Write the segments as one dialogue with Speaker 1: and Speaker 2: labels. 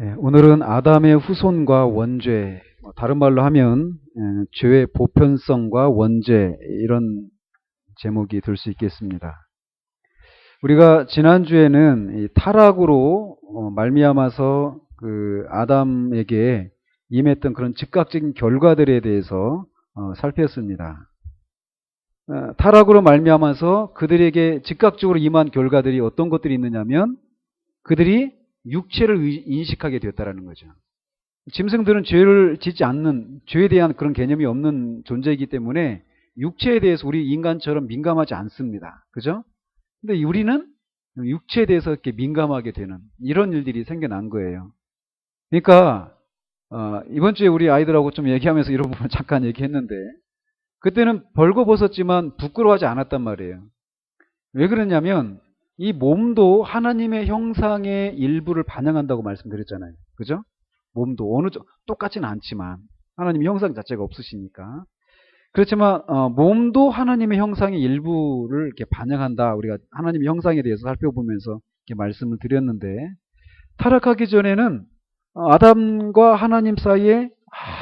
Speaker 1: 예, 오늘은 아담의 후손과 원죄, 다른 말로 하면 죄의 보편성과 원죄, 이런 제목이 될 수 있겠습니다. 우리가 지난주에는 이 타락으로 말미암아서 그 아담에게 임했던 그런 즉각적인 결과들에 대해서 살폈습니다. 타락으로 말미암아서 그들에게 즉각적으로 임한 결과들이 어떤 것들이 있느냐면 그들이 육체를 인식하게 되었다라는 거죠. 짐승들은 죄를 짓지 않는, 죄에 대한 그런 개념이 없는 존재이기 때문에 육체에 대해서 우리 인간처럼 민감하지 않습니다. 그죠? 근데 우리는 육체에 대해서 이렇게 민감하게 되는 이런 일들이 생겨난 거예요. 그러니까 이번 주에 우리 아이들하고 좀 얘기하면서 이런 부분 잠깐 얘기했는데, 그때는 벌거벗었지만 부끄러워하지 않았단 말이에요. 왜 그러냐면 이 몸도 하나님의 형상의 일부를 반영한다고 말씀드렸잖아요. 그죠? 몸도 똑같지는 않지만 하나님의 형상 자체가 없으시니까. 그렇지만 몸도 하나님의 형상의 일부를 이렇게 반영한다. 우리가 하나님의 형상에 대해서 살펴보면서 이렇게 말씀을 드렸는데, 타락하기 전에는 아담과 하나님 사이에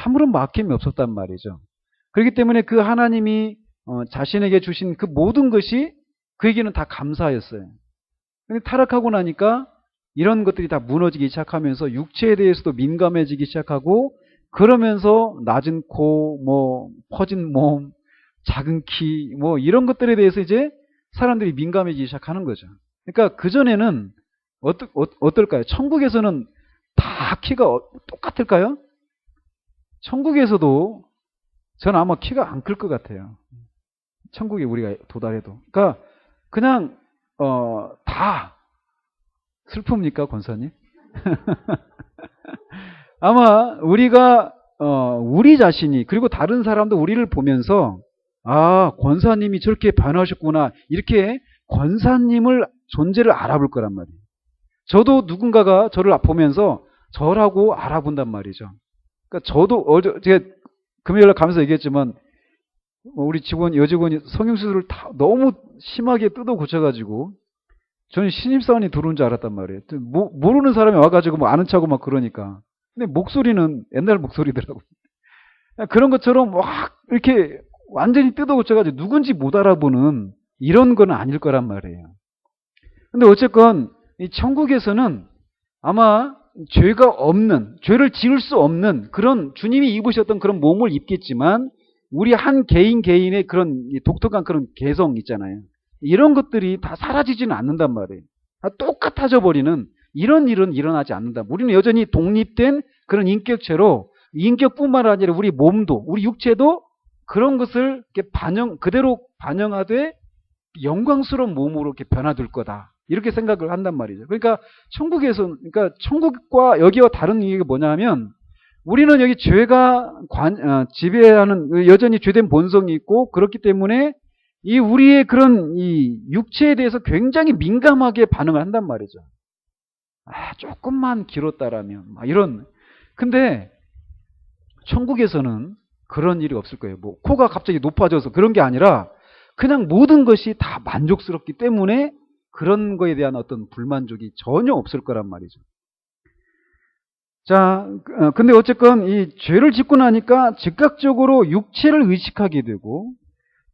Speaker 1: 아무런 막힘이 없었단 말이죠. 그렇기 때문에 그 하나님이 자신에게 주신 그 모든 것이 그에게는 다 감사였어요. 근데 타락하고 나니까 이런 것들이 다 무너지기 시작하면서 육체에 대해서도 민감해지기 시작하고, 그러면서 낮은 코, 퍼진 몸, 작은 키, 이런 것들에 대해서 이제 사람들이 민감해지기 시작하는 거죠. 그러니까 그전에는 어떨까요? 천국에서는 다 키가 똑같을까요? 천국에서도 저는 아마 키가 안 클 것 같아요. 천국에 우리가 도달해도. 그러니까 그냥 다 슬픕니까, 권사님? 아마 우리가 우리 자신이, 그리고 다른 사람도 우리를 보면서 권사님이 저렇게 변하셨구나, 이렇게 권사님을 존재를 알아볼 거란 말이에요. 저도 누군가가 저를 보면서 저라고 알아본단 말이죠. 그러니까 저도 제가 금요일날 가면서 얘기했지만 우리 여직원이 성형수술을 다 너무 심하게 뜯어 고쳐가지고 저는 신입사원이 들어온 줄 알았단 말이에요. 모르는 사람이 와가지고 아는 척하고 막 그러니까. 근데 목소리는 옛날 목소리더라고요. 그런 것처럼 막 이렇게 완전히 뜯어 고쳐가지고 누군지 못 알아보는 이런 건 아닐 거란 말이에요. 근데 어쨌건 이 천국에서는 아마 죄가 없는, 죄를 지을 수 없는 그런, 주님이 입으셨던 그런 몸을 입겠지만 우리 한 개인의 그런 독특한 그런 개성 있잖아요. 이런 것들이 다 사라지지는 않는단 말이에요. 다 똑같아져 버리는 이런 일은 일어나지 않는다. 우리는 여전히 독립된 그런 인격체로, 인격뿐만 아니라 우리 몸도, 우리 육체도 그런 것을 이렇게 그대로 반영하되 영광스러운 몸으로 이렇게 변화될 거다, 이렇게 생각을 한단 말이죠. 그러니까 그러니까 천국과 여기와 다른 이유가 뭐냐면, 우리는 여기 죄가 지배하는, 여전히 죄된 본성이 있고, 그렇기 때문에 이 우리의 그런 이 육체에 대해서 굉장히 민감하게 반응을 한단 말이죠. 조금만 길었다라면 이런. 근데 천국에서는 그런 일이 없을 거예요. 코가 갑자기 높아져서 그런 게 아니라 그냥 모든 것이 다 만족스럽기 때문에 그런 거에 대한 어떤 불만족이 전혀 없을 거란 말이죠. 자, 근데 어쨌건 이 죄를 짓고 나니까 즉각적으로 육체를 의식하게 되고,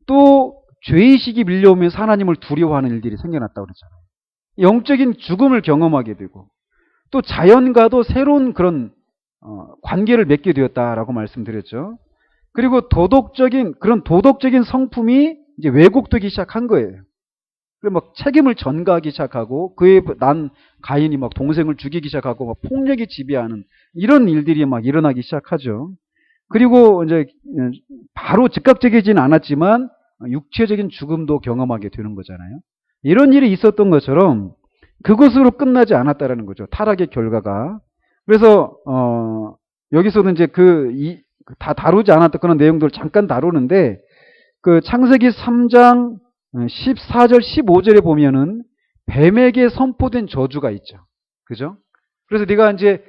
Speaker 1: 또 죄의식이 밀려오면서 하나님을 두려워하는 일들이 생겨났다고 그랬잖아요. 영적인 죽음을 경험하게 되고, 또 자연과도 새로운 그런 관계를 맺게 되었다라고 말씀드렸죠. 그리고 그런 도덕적인 성품이 이제 왜곡되기 시작한 거예요. 그리고 막 책임을 전가하기 시작하고, 그에 난 가인이 막 동생을 죽이기 시작하고 막 폭력이 지배하는 이런 일들이 막 일어나기 시작하죠. 그리고 이제 바로 즉각적이지는 않았지만 육체적인 죽음도 경험하게 되는 거잖아요. 이런 일이 있었던 것처럼 그것으로 끝나지 않았다라는 거죠. 타락의 결과가. 그래서 여기서는 이제 다 다루지 않았던 그런 내용들을 잠깐 다루는데, 그 창세기 3장 14절 15절에 보면은 뱀에게 선포된 저주가 있죠. 그죠? 그래서 네가 이제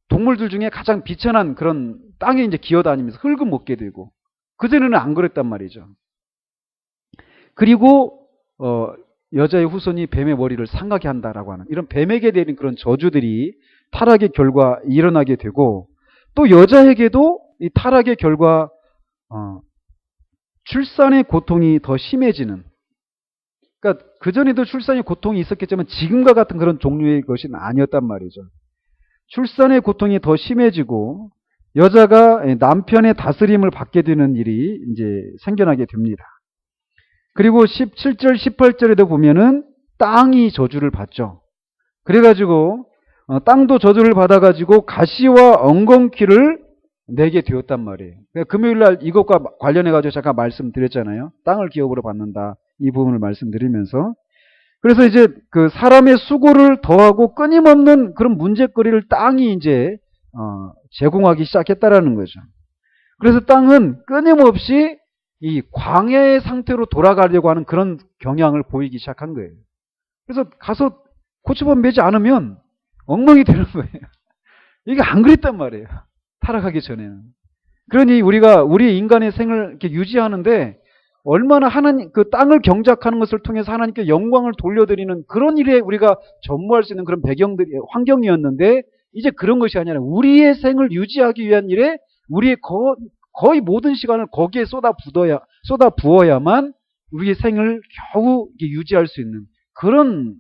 Speaker 1: 동물들 중에 가장 비천한 그런 땅에 이제 기어다니면서 흙을 먹게 되고, 그전에는 안 그랬단 말이죠. 그리고 여자의 후손이 뱀의 머리를 상하게 한다라고 하는 이런 뱀에게 내린 그런 저주들이 타락의 결과 일어나게 되고, 또 여자에게도 이 타락의 결과 출산의 고통이 더 심해지는, 그러니까 그전에도 출산의 고통이 있었겠지만 지금과 같은 그런 종류의 것은 아니었단 말이죠. 출산의 고통이 더 심해지고 여자가 남편의 다스림을 받게 되는 일이 이제 생겨나게 됩니다. 그리고 17절, 18절에도 보면은 땅이 저주를 받죠. 그래가지고 땅도 저주를 받아가지고 가시와 엉겅퀴를 내게 되었단 말이에요. 그러니까 금요일날 이것과 관련해가지고 잠깐 말씀드렸잖아요. 땅을 기업으로 받는다. 이 부분을 말씀드리면서. 그래서 이제 그 사람의 수고를 더하고 끊임없는 그런 문제거리를 땅이 이제 제공하기 시작했다라는 거죠. 그래서 땅은 끊임없이 이 광야의 상태로 돌아가려고 하는 그런 경향을 보이기 시작한 거예요. 그래서 가서 고추밥 매지 않으면 엉망이 되는 거예요. 이게 안 그랬단 말이에요. 타락하기 전에는. 그러니 우리가 우리 인간의 생을 이렇게 유지하는데 얼마나 하나님, 그 땅을 경작하는 것을 통해서 하나님께 영광을 돌려드리는 그런 일에 우리가 전무할 수 있는 그런 배경들이, 환경이었는데, 이제 그런 것이 아니라 우리의 생을 유지하기 위한 일에 우리의 거의 모든 시간을 거기에 쏟아 부어야만 우리의 생을 겨우 유지할 수 있는 그런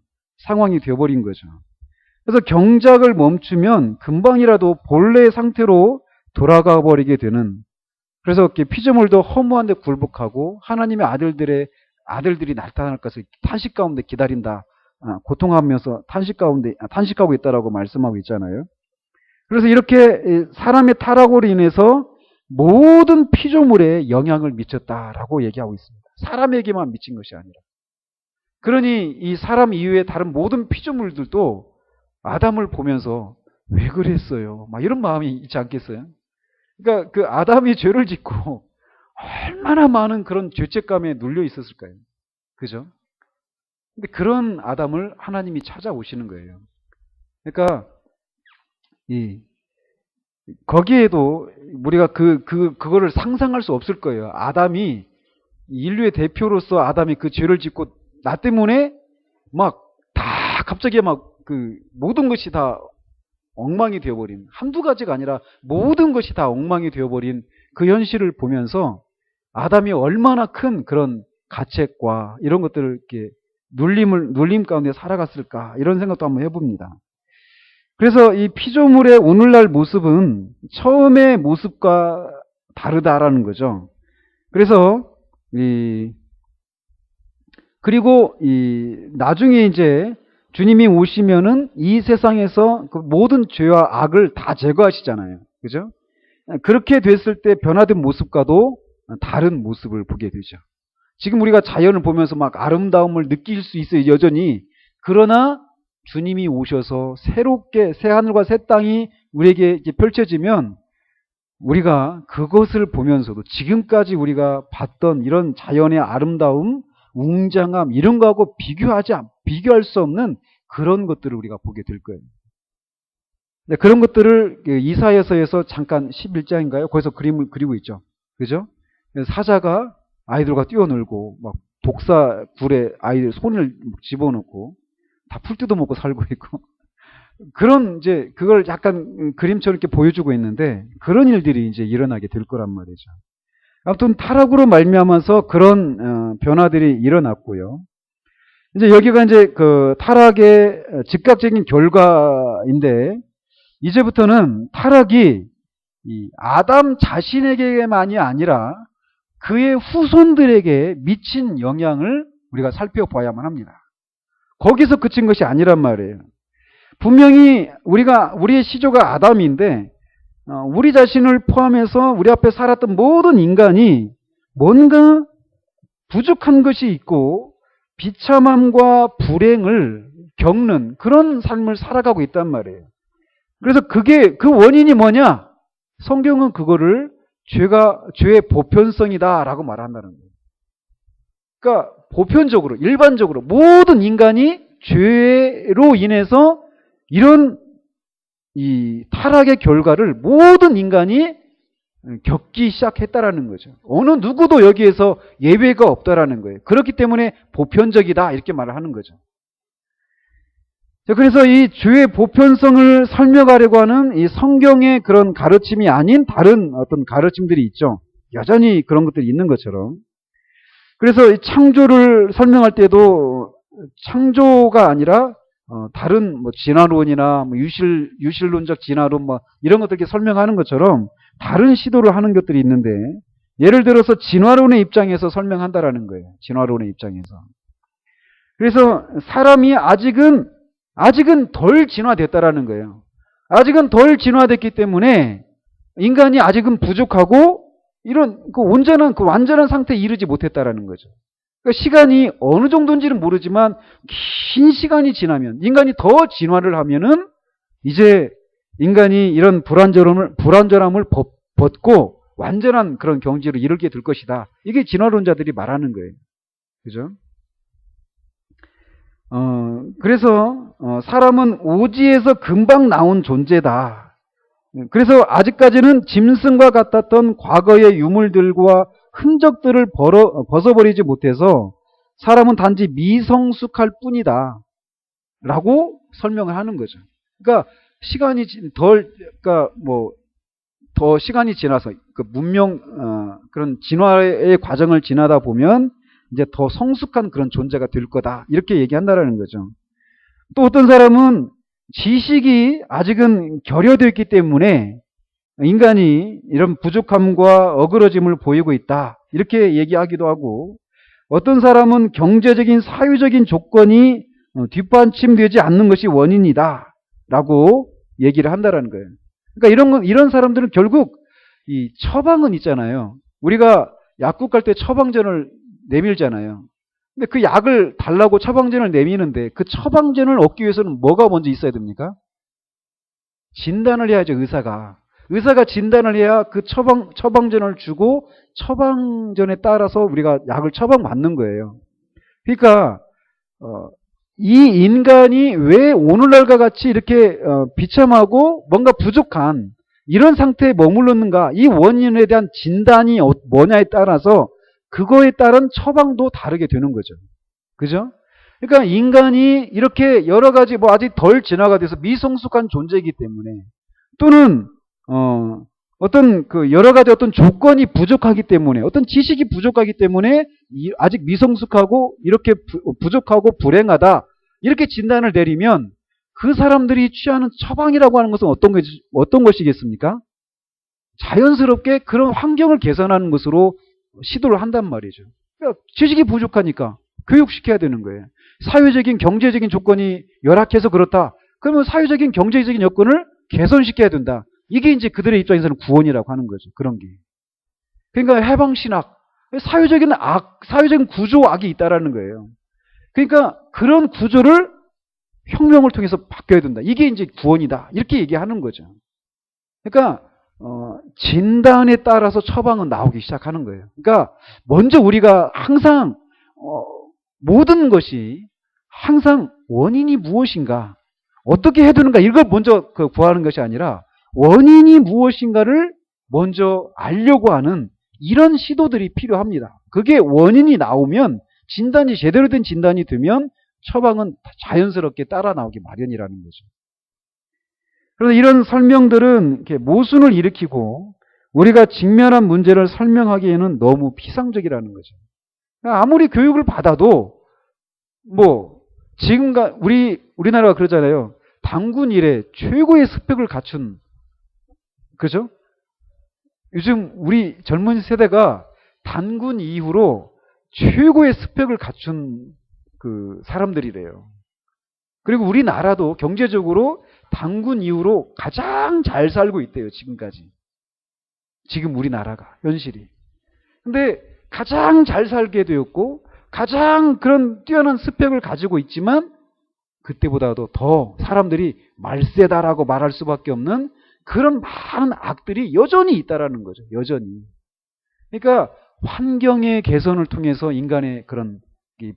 Speaker 1: 상황이 되어버린 거죠. 그래서 경작을 멈추면 금방이라도 본래의 상태로 돌아가 버리게 되는, 그래서 피조물도 허무한데 굴복하고 하나님의 아들들이 나타날 것을 탄식 가운데 기다린다. 고통하면서 탄식하고 있다라고 말씀하고 있잖아요. 그래서 이렇게 사람의 타락으로 인해서 모든 피조물에 영향을 미쳤다라고 얘기하고 있습니다. 사람에게만 미친 것이 아니라. 그러니 이 사람 이외의 다른 모든 피조물들도 아담을 보면서 왜 그랬어요? 막 이런 마음이 있지 않겠어요? 그러니까 그 아담이 죄를 짓고 얼마나 많은 그런 죄책감에 눌려 있었을까요? 그죠? 근데 그런 아담을 하나님이 찾아오시는 거예요. 그러니까 거기에도 우리가 그거를 상상할 수 없을 거예요. 아담이, 인류의 대표로서 아담이 그 죄를 짓고 나 때문에 막 다 갑자기 막 그 모든 것이 다 엉망이 되어버린, 한두 가지가 아니라 모든 것이 다 엉망이 되어버린 그 현실을 보면서 아담이 얼마나 큰 그런 가책과 이런 것들을 이렇게 눌림 가운데 살아갔을까, 이런 생각도 한번 해봅니다. 그래서 이 피조물의 오늘날 모습은 처음의 모습과 다르다라는 거죠. 그래서 그리고 나중에 이제 주님이 오시면은 이 세상에서 그 모든 죄와 악을 다 제거하시잖아요. 그죠? 그렇게 됐을 때 변화된 모습과도 다른 모습을 보게 되죠. 지금 우리가 자연을 보면서 막 아름다움을 느낄 수 있어요, 여전히. 그러나 주님이 오셔서 새롭게 새 하늘과 새 땅이 우리에게 이렇게 펼쳐지면 우리가 그것을 보면서도 지금까지 우리가 봤던 이런 자연의 아름다움, 웅장함 이런 거하고 비교할 수 없는 그런 것들을 우리가 보게 될 거예요. 네, 그런 것들을 이사야서에서 잠깐 11장인가요? 거기서 그림을 그리고 있죠. 그죠? 사자가 아이들과 뛰어놀고 막 독사 굴에 아이들 손을 집어넣고 다 풀 뜯어먹고 살고 있고 그런 이제 그걸 약간 그림처럼 이렇게 보여주고 있는데 그런 일들이 이제 일어나게 될 거란 말이죠. 아무튼 타락으로 말미암아서 그런 변화들이 일어났고요. 이제 여기가 이제 그 타락의 즉각적인 결과인데 이제부터는 타락이 이 아담 자신에게만이 아니라 그의 후손들에게 미친 영향을 우리가 살펴봐야만 합니다. 거기서 그친 것이 아니란 말이에요. 분명히 우리의 시조가 아담인데 우리 자신을 포함해서 우리 앞에 살았던 모든 인간이 뭔가 부족한 것이 있고 비참함과 불행을 겪는 그런 삶을 살아가고 있단 말이에요. 그래서 그 원인이 뭐냐? 성경은 그거를 죄의 보편성이다라고 말한다는 거예요. 그러니까 보편적으로, 일반적으로 모든 인간이 죄로 인해서 이런 이 타락의 결과를 모든 인간이 겪기 시작했다라는 거죠. 어느 누구도 여기에서 예외가 없다라는 거예요. 그렇기 때문에 보편적이다 이렇게 말을 하는 거죠. 자, 그래서 이 죄의 보편성을 설명하려고 하는 이 성경의 그런 가르침이 아닌 다른 어떤 가르침들이 있죠. 여전히 그런 것들이 있는 것처럼. 그래서 이 창조를 설명할 때도 창조가 아니라 다른 뭐 진화론이나 뭐 유실론적 진화론 뭐 이런 것들 이렇게 설명하는 것처럼 다른 시도를 하는 것들이 있는데, 예를 들어서 진화론의 입장에서 설명한다라는 거예요. 진화론의 입장에서. 그래서 사람이 아직은 덜 진화됐다라는 거예요. 아직은 덜 진화됐기 때문에 인간이 아직은 부족하고 이런 완전한 상태에 이르지 못했다라는 거죠. 그러니까 시간이 어느 정도인지는 모르지만 긴 시간이 지나면, 인간이 더 진화를 하면은 이제 인간이 이런 불완전함을 벗고 완전한 그런 경지로 이르게 될 것이다. 이게 진화론자들이 말하는 거예요. 그죠? 그래서 사람은 오지에서 금방 나온 존재다. 그래서 아직까지는 짐승과 같았던 과거의 유물들과 흔적들을 벗어버리지 못해서 사람은 단지 미성숙할 뿐이다 라고 설명을 하는 거죠. 그러니까 더 시간이 지나서 그 그런 진화의 과정을 지나다 보면 이제 더 성숙한 그런 존재가 될 거다, 이렇게 얘기한다라는 거죠. 또 어떤 사람은 지식이 아직은 결여되어 있기 때문에 인간이 이런 부족함과 어그러짐을 보이고 있다, 이렇게 얘기하기도 하고, 어떤 사람은 경제적인 사회적인 조건이 뒷받침되지 않는 것이 원인이다 라고 얘기를 한다라는 거예요. 그러니까 이런 사람들은 결국 이 처방은 있잖아요. 우리가 약국 갈 때 처방전을 내밀잖아요. 근데 그 약을 달라고 처방전을 내미는데 그 처방전을 얻기 위해서는 뭐가 먼저 있어야 됩니까? 진단을 해야죠, 의사가. 의사가 진단을 해야 그 처방전을 주고 처방전에 따라서 우리가 약을 처방받는 거예요. 그러니까 이 인간이 왜 오늘날과 같이 이렇게 비참하고 뭔가 부족한 이런 상태에 머물렀는가, 이 원인에 대한 진단이 뭐냐에 따라서 그거에 따른 처방도 다르게 되는 거죠. 그죠? 그러니까 인간이 이렇게 여러 가지 아직 덜 진화가 돼서 미성숙한 존재이기 때문에, 또는 어떤 여러 가지 어떤 조건이 부족하기 때문에, 어떤 지식이 부족하기 때문에 아직 미성숙하고 이렇게 부족하고 불행하다, 이렇게 진단을 내리면 그 사람들이 취하는 처방이라고 하는 것은 어떤 것이겠습니까? 자연스럽게 그런 환경을 개선하는 것으로 시도를 한단 말이죠. 그러니까 지식이 부족하니까 교육시켜야 되는 거예요. 사회적인 경제적인 조건이 열악해서 그렇다. 그러면 사회적인 경제적인 여건을 개선시켜야 된다. 이게 이제 그들의 입장에서는 구원이라고 하는 거죠. 그런 게. 그러니까 해방신학, 사회적인 구조 악이 있다라는 거예요. 그러니까 그런 구조를 혁명을 통해서 바뀌어야 된다. 이게 이제 구원이다, 이렇게 얘기하는 거죠. 그러니까 진단에 따라서 처방은 나오기 시작하는 거예요. 그러니까 먼저 우리가 항상 모든 것이 항상 원인이 무엇인가, 어떻게 해야 되는가, 이걸 먼저 구하는 것이 아니라 원인이 무엇인가를 먼저 알려고 하는 이런 시도들이 필요합니다. 그게 원인이 나오면, 제대로 된 진단이 되면 처방은 자연스럽게 따라 나오기 마련이라는 거죠. 그래서 이런 설명들은 이렇게 모순을 일으키고 우리가 직면한 문제를 설명하기에는 너무 피상적이라는 거죠. 아무리 교육을 받아도 우리나라가 그러잖아요. 단군 이래 최고의 스펙을 갖춘, 그죠? 요즘 우리 젊은 세대가 단군 이후로 최고의 스펙을 갖춘 그 사람들이래요. 그리고 우리나라도 경제적으로 단군 이후로 가장 잘 살고 있대요, 지금까지. 지금 우리나라가, 현실이. 근데 가장 잘 살게 되었고, 가장 그런 뛰어난 스펙을 가지고 있지만, 그때보다도 더 사람들이 말세다라고 말할 수밖에 없는 그런 많은 악들이 여전히 있다라는 거죠, 여전히. 그러니까 환경의 개선을 통해서 인간의 그런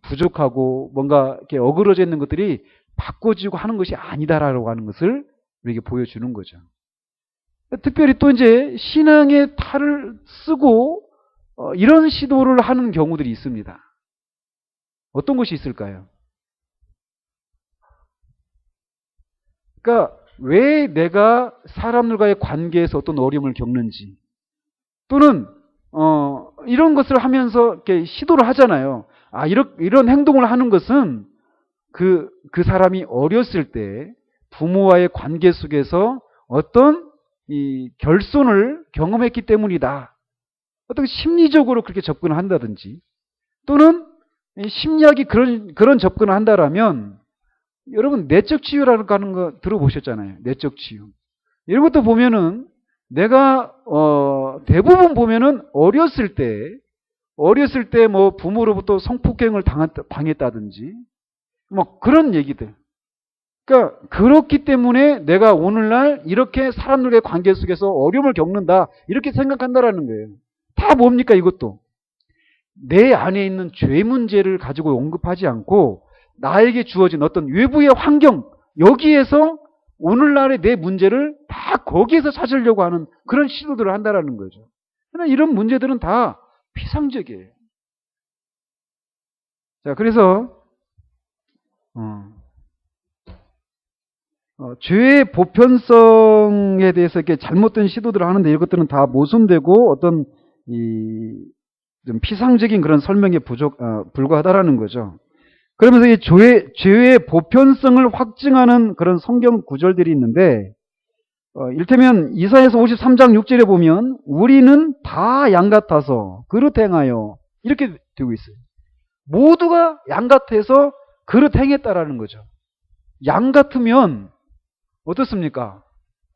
Speaker 1: 부족하고 뭔가 이렇게 어그러져 있는 것들이 바꿔지고 하는 것이 아니다라고 하는 것을 우리에게 보여주는 거죠. 특별히 또 이제 신앙의 탈을 쓰고 이런 시도를 하는 경우들이 있습니다. 어떤 것이 있을까요? 그러니까 왜 내가 사람들과의 관계에서 어떤 어려움을 겪는지, 또는 이런 것을 하면서 이렇게 시도를 하잖아요. 아, 이런 행동을 하는 것은 그 사람이 어렸을 때 부모와의 관계 속에서 어떤 이 결손을 경험했기 때문이다. 어떤 심리적으로 그렇게 접근을 한다든지, 또는 심리학이 그런 접근을 한다라면, 여러분 내적 치유라는 거 들어보셨잖아요. 내적 치유. 이런 것도 보면은 내가 대부분 보면은 어렸을 때 뭐 부모로부터 성폭행을 당했다든지 뭐 그런 얘기들. 그러니까 그렇기 때문에 내가 오늘날 이렇게 사람들의 관계 속에서 어려움을 겪는다, 이렇게 생각한다라는 거예요. 다 뭡니까? 이것도 내 안에 있는 죄 문제를 가지고 언급하지 않고 나에게 주어진 어떤 외부의 환경, 여기에서 오늘날의 내 문제를 다 거기에서 찾으려고 하는 그런 시도들을 한다라는 거죠. 그러나 이런 문제들은 다 피상적이에요. 자, 그래서 죄의 보편성에 대해서 이렇게 잘못된 시도들을 하는데, 이것들은 다 모순되고 어떤 좀 피상적인 그런 설명에 불과하다라는 거죠. 그러면서 이 죄의 보편성을 확증하는 그런 성경 구절들이 있는데, 이를테면 이사야서 53장 6절에 보면 우리는 다 양 같아서 그릇 행하여, 이렇게 되고 있어요. 모두가 양 같아서 그릇 행했다라는 거죠. 양 같으면 어떻습니까?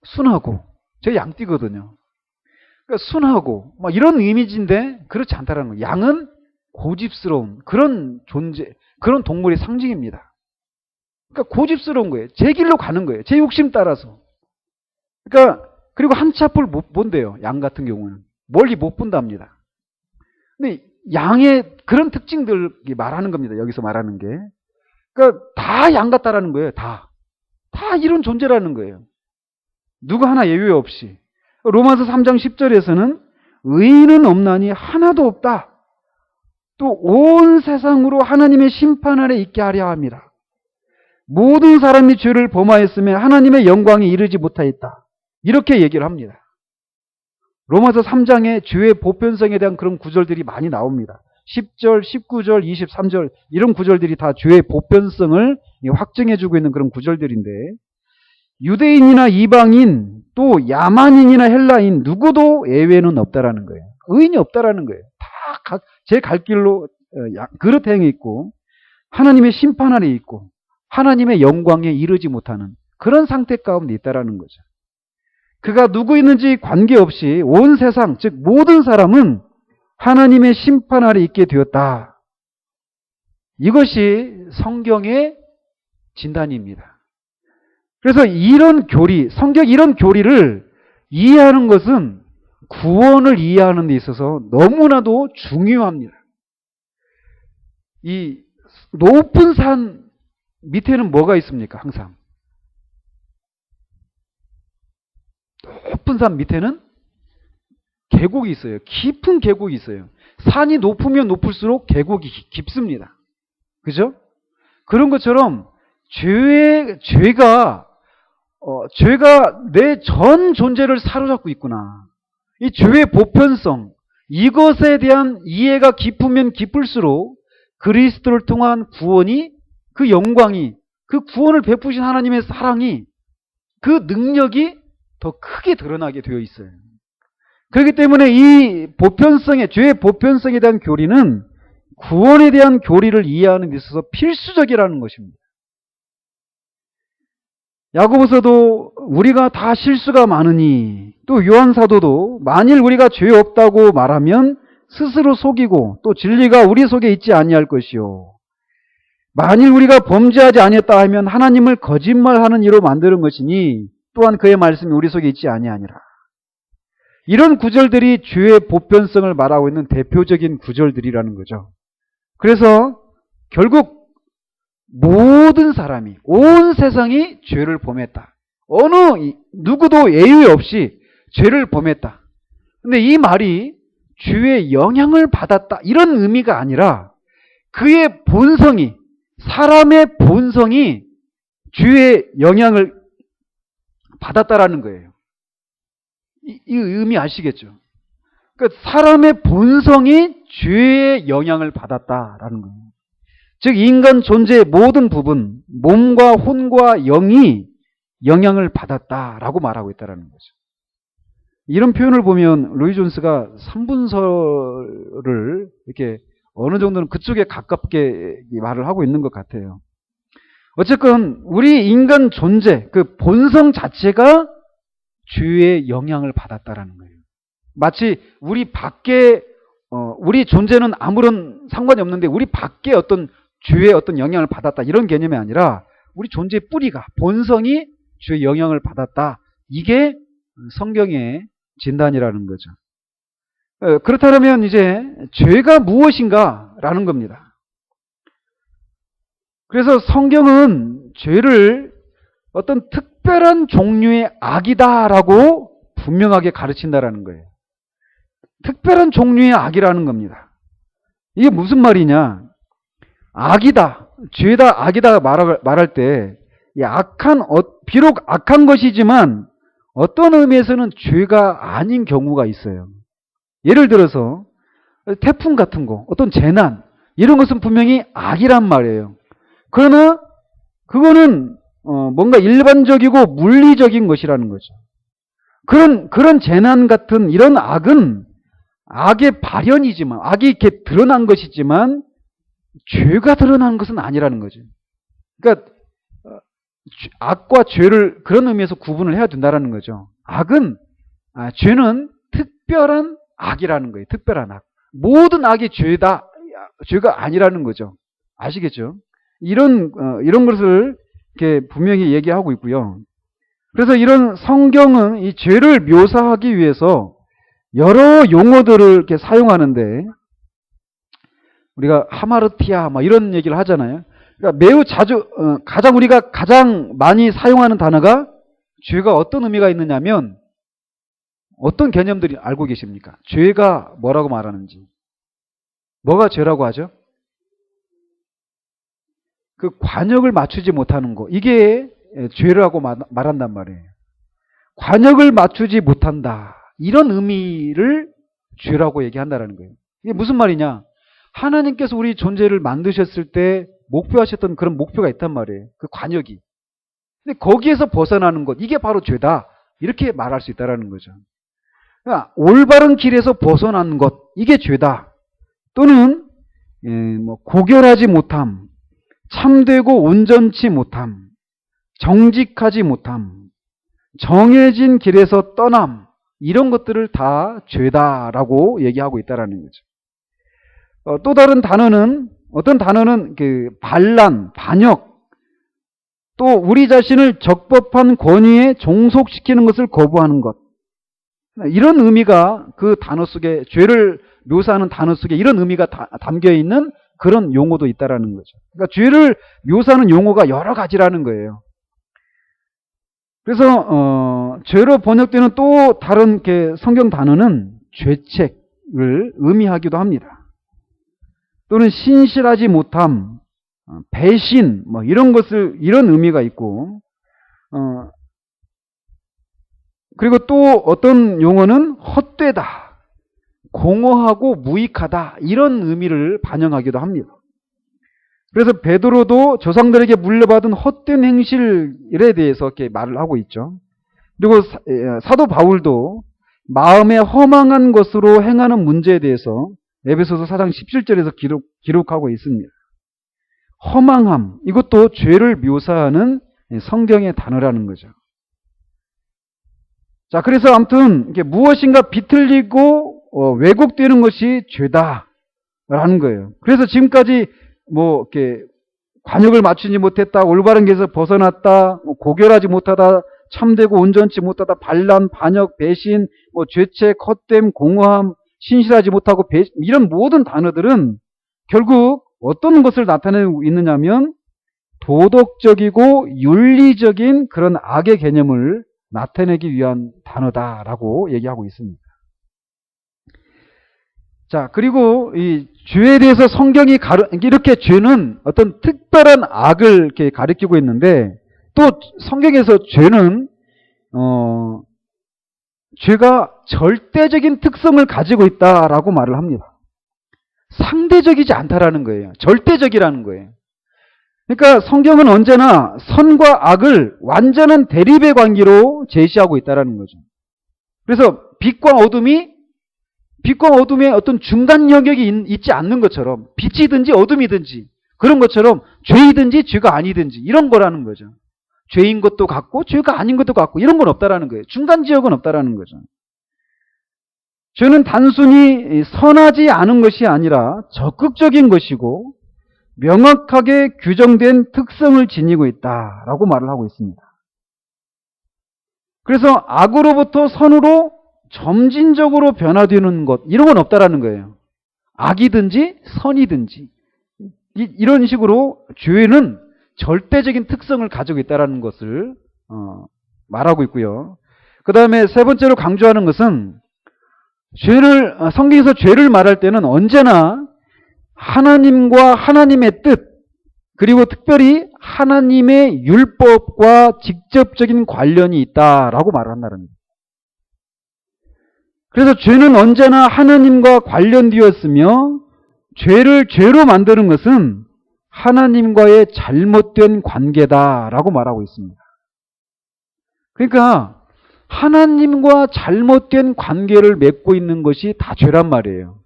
Speaker 1: 순하고, 제 양띠거든요. 그러니까 순하고 막 이런 이미지인데 그렇지 않다라는 거예요. 양은 고집스러운 그런 존재, 그런 동물의 상징입니다. 그러니까 고집스러운 거예요. 제 길로 가는 거예요. 제 욕심 따라서. 그러니까 그리고 한치 앞을 못 본대요. 양 같은 경우는 멀리 못 본답니다. 근데 양의 그런 특징들 말하는 겁니다. 여기서 말하는 게. 그러니까 다 양 같다라는 거예요. 다 이런 존재라는 거예요. 누구 하나 예외 없이. 로마서 3장 10절에서는 의인은 없나니 하나도 없다. 또 온 세상으로 하나님의 심판 아래 있게 하려 함이라. 모든 사람이 죄를 범하였으며 하나님의 영광에 이르지 못하였다. 이렇게 얘기를 합니다. 로마서 3장에 죄의 보편성에 대한 그런 구절들이 많이 나옵니다. 10절, 19절, 23절 이런 구절들이 다 죄의 보편성을 확증해주고 있는 그런 구절들인데, 유대인이나 이방인 또 야만인이나 헬라인 누구도 예외는 없다라는 거예요. 의인이 없다라는 거예요. 다 제 갈 길로 그릇 행해 있고 하나님의 심판 아래 있고 하나님의 영광에 이르지 못하는 그런 상태 가운데 있다라는 거죠. 그가 누구 있는지 관계없이 온 세상, 즉 모든 사람은 하나님의 심판 아래 있게 되었다. 이것이 성경의 진단입니다. 그래서 이런 교리, 성경 이런 교리를 이해하는 것은 구원을 이해하는 데 있어서 너무나도 중요합니다. 이 높은 산 밑에는 뭐가 있습니까? 항상 높은 산 밑에는 계곡이 있어요. 깊은 계곡이 있어요. 산이 높으면 높을수록 계곡이 깊습니다. 그죠? 그런 것처럼 죄가 내 전 존재를 사로잡고 있구나. 이 죄의 보편성, 이것에 대한 이해가 깊으면 깊을수록 그리스도를 통한 구원이, 그 영광이, 그 구원을 베푸신 하나님의 사랑이, 그 능력이 더 크게 드러나게 되어 있어요. 그렇기 때문에 이 보편성의, 죄의 보편성에 대한 교리는 구원에 대한 교리를 이해하는 데 있어서 필수적이라는 것입니다. 야고보서도 우리가 다 실수가 많으니, 또 요한사도도 만일 우리가 죄 없다고 말하면 스스로 속이고 또 진리가 우리 속에 있지 아니할 것이요, 만일 우리가 범죄하지 아니했다 하면 하나님을 거짓말하는 이로 만드는 것이니 또한 그의 말씀이 우리 속에 있지 아니하니라. 이런 구절들이 죄의 보편성을 말하고 있는 대표적인 구절들이라는 거죠. 그래서 결국 모든 사람이, 온 세상이 죄를 범했다. 어느 누구도 예외 없이 죄를 범했다. 근데 이 말이 죄의 영향을 받았다 이런 의미가 아니라 그의 본성이, 사람의 본성이 죄의 영향을 받았다라는 거예요. 이 의미 아시겠죠? 그러니까 사람의 본성이 죄의 영향을 받았다라는 거예요. 즉 인간 존재의 모든 부분, 몸과 혼과 영이 영향을 받았다라고 말하고 있다는 거죠. 이런 표현을 보면 로이 존스가 3분설을 이렇게 어느 정도는 그쪽에 가깝게 말을 하고 있는 것 같아요. 어쨌건 우리 인간 존재, 그 본성 자체가 죄의 영향을 받았다라는 거예요. 마치 우리 밖에 우리 존재는 아무런 상관이 없는데 우리 밖에 어떤 죄의 어떤 영향을 받았다 이런 개념이 아니라 우리 존재의 뿌리가 본성이 죄의 영향을 받았다. 이게 성경의 진단이라는 거죠. 그렇다면 이제 죄가 무엇인가라는 겁니다. 그래서 성경은 죄를 어떤 특별한 종류의 악이다라고 분명하게 가르친다라는 거예요. 특별한 종류의 악이라는 겁니다. 이게 무슨 말이냐? 악이다, 죄다, 악이다 말할 때 비록 악한 것이지만 어떤 의미에서는 죄가 아닌 경우가 있어요. 예를 들어서 태풍 같은 거, 어떤 재난 이런 것은 분명히 악이란 말이에요. 그러나 그거는 뭔가 일반적이고 물리적인 것이라는 거죠. 그런 재난 같은 이런 악은 악의 발현이지만 악이 이렇게 드러난 것이지만 죄가 드러난 것은 아니라는 거죠. 그러니까 악과 죄를 그런 의미에서 구분을 해야 된다는 거죠. 죄는 특별한 악이라는 거예요. 특별한 악. 모든 악이 죄가 아니라는 거죠. 아시겠죠? 이런 것을 이렇게 분명히 얘기하고 있고요. 그래서 이런 성경은 이 죄를 묘사하기 위해서 여러 용어들을 이렇게 사용하는데 우리가 하마르티아 이런 얘기를 하잖아요. 그러니까 매우 자주 우리가 가장 많이 사용하는 단어가 죄가 어떤 의미가 있느냐면 어떤 개념들이 알고 계십니까? 죄가 뭐라고 말하는지. 뭐가 죄라고 하죠? 그 관역을 맞추지 못하는 거. 이게 죄라고 말한단 말이에요. 관역을 맞추지 못한다. 이런 의미를 죄라고 얘기한다는 거예요. 이게 무슨 말이냐? 하나님께서 우리 존재를 만드셨을 때 목표하셨던 그런 목표가 있단 말이에요. 그 관역이. 근데 거기에서 벗어나는 것, 이게 바로 죄다. 이렇게 말할 수 있다는 거죠. 그러니까 올바른 길에서 벗어난 것, 이게 죄다. 또는 고결하지 못함, 참되고 온전치 못함, 정직하지 못함, 정해진 길에서 떠남, 이런 것들을 다 죄다라고 얘기하고 있다는 거죠. 또 다른 단어는 어떤 단어는 반란, 반역, 또 우리 자신을 적법한 권위에 종속시키는 것을 거부하는 것. 이런 의미가 그 단어 속에 죄를 묘사하는 단어 속에 이런 의미가 담겨 있는 그런 용어도 있다라는 거죠. 그러니까 죄를 묘사하는 용어가 여러 가지라는 거예요. 그래서 죄로 번역되는 또 다른 성경 단어는 죄책을 의미하기도 합니다. 또는 신실하지 못함, 배신 이런 의미가 있고 그리고 또 어떤 용어는 헛되다, 공허하고 무익하다 이런 의미를 반영하기도 합니다. 그래서 베드로도 조상들에게 물려받은 헛된 행실에 대해서 이렇게 말을 하고 있죠. 그리고 사도 바울도 마음에 허망한 것으로 행하는 문제에 대해서 에베소서 4장 17절에서 기록하고 있습니다. 허망함, 이것도 죄를 묘사하는 성경의 단어라는 거죠. 자, 그래서 아무튼 무엇인가 비틀리고 왜곡되는 것이 죄다라는 거예요. 그래서 지금까지 이렇게 관역을 맞추지 못했다, 올바른 길에서 벗어났다, 고결하지 못하다, 참되고 온전치 못하다, 반란, 반역, 배신, 죄책, 헛됨, 공허함, 신실하지 못하고 이런 모든 단어들은 결국 어떤 것을 나타내고 있느냐면 도덕적이고 윤리적인 그런 악의 개념을 나타내기 위한 단어다라고 얘기하고 있습니다. 자, 그리고 이 죄에 대해서 성경이 이렇게 죄는 어떤 특별한 악을 이렇게 가리키고 있는데 또 성경에서 죄는 죄가 절대적인 특성을 가지고 있다라고 말을 합니다. 상대적이지 않다라는 거예요. 절대적이라는 거예요. 그러니까 성경은 언제나 선과 악을 완전한 대립의 관계로 제시하고 있다는 거죠. 그래서 빛과 어둠의 어떤 중간 영역이 있지 않는 것처럼, 빛이든지 어둠이든지 그런 것처럼 죄이든지 죄가 아니든지 이런 거라는 거죠. 죄인 것도 같고 죄가 아닌 것도 같고 이런 건 없다라는 거예요. 중간 지역은 없다라는 거죠. 죄는 단순히 선하지 않은 것이 아니라 적극적인 것이고 명확하게 규정된 특성을 지니고 있다라고 말을 하고 있습니다. 그래서 악으로부터 선으로 점진적으로 변화되는 것, 이런 건 없다라는 거예요. 악이든지 선이든지 이런 식으로 죄는 절대적인 특성을 가지고 있다는 것을 말하고 있고요. 그 다음에 세 번째로 강조하는 것은 성경에서 죄를 말할 때는 언제나 하나님과 하나님의 뜻, 그리고 특별히 하나님의 율법과 직접적인 관련이 있다라고 말을 한다는 거예요. 그래서 죄는 언제나 하나님과 관련되었으며 죄를 죄로 만드는 것은 하나님과의 잘못된 관계다라고 말하고 있습니다. 그러니까 하나님과 잘못된 관계를 맺고 있는 것이 다 죄란 말이에요.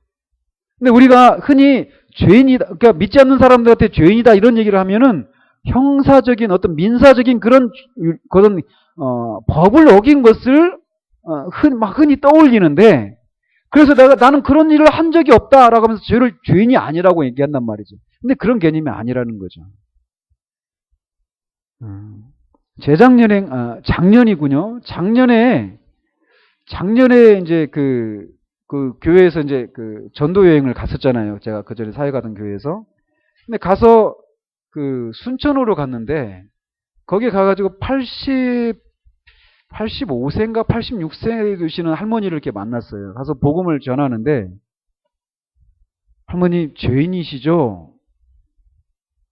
Speaker 1: 근데 우리가 흔히 죄인이다, 그러니까 믿지 않는 사람들한테 죄인이다 이런 얘기를 하면은 형사적인 어떤 민사적인 그런 법을 어긴 것을 흔히 떠올리는데, 그래서 나는 그런 일을 한 적이 없다라고 하면서 죄인이 아니라고 얘기한단 말이죠. 근데 그런 개념이 아니라는 거죠. 작년이군요. 작년에 이제 그 교회에서 이제 그 전도 여행을 갔었잖아요. 제가 그 전에 사회 가던 교회에서. 근데 가서 그 순천으로 갔는데 거기 가가지고 85세인가 86세 되시는 할머니를 이렇게 만났어요. 가서 복음을 전하는데, 할머니 죄인이시죠?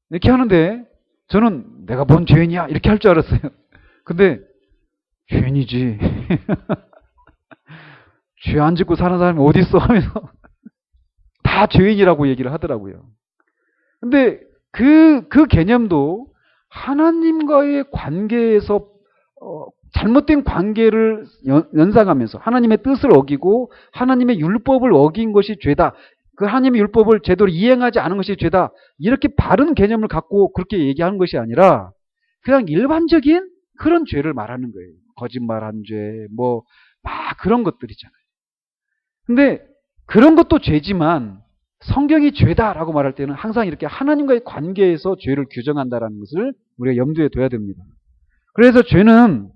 Speaker 1: 이렇게 하는데 저는 내가 뭔 죄인이야? 이렇게 할 줄 알았어요. 근데 죄인이지. 죄 안 짓고 사는 사람이 어디 있어? 하면서 다 죄인이라고 얘기를 하더라고요. 근데 그 개념도 하나님과의 관계에서 잘못된 관계를 연상하면서 하나님의 뜻을 어기고 하나님의 율법을 어긴 것이 죄다. 그 하나님의 율법을 제대로 이행하지 않은 것이 죄다. 이렇게 바른 개념을 갖고 그렇게 얘기하는 것이 아니라 그냥 일반적인 그런 죄를 말하는 거예요. 거짓말한 죄, 막 그런 것들이잖아요. 근데 그런 것도 죄지만 성경이 죄다라고 말할 때는 항상 이렇게 하나님과의 관계에서 죄를 규정한다는 것을 우리가 염두에 둬야 됩니다. 그래서 죄는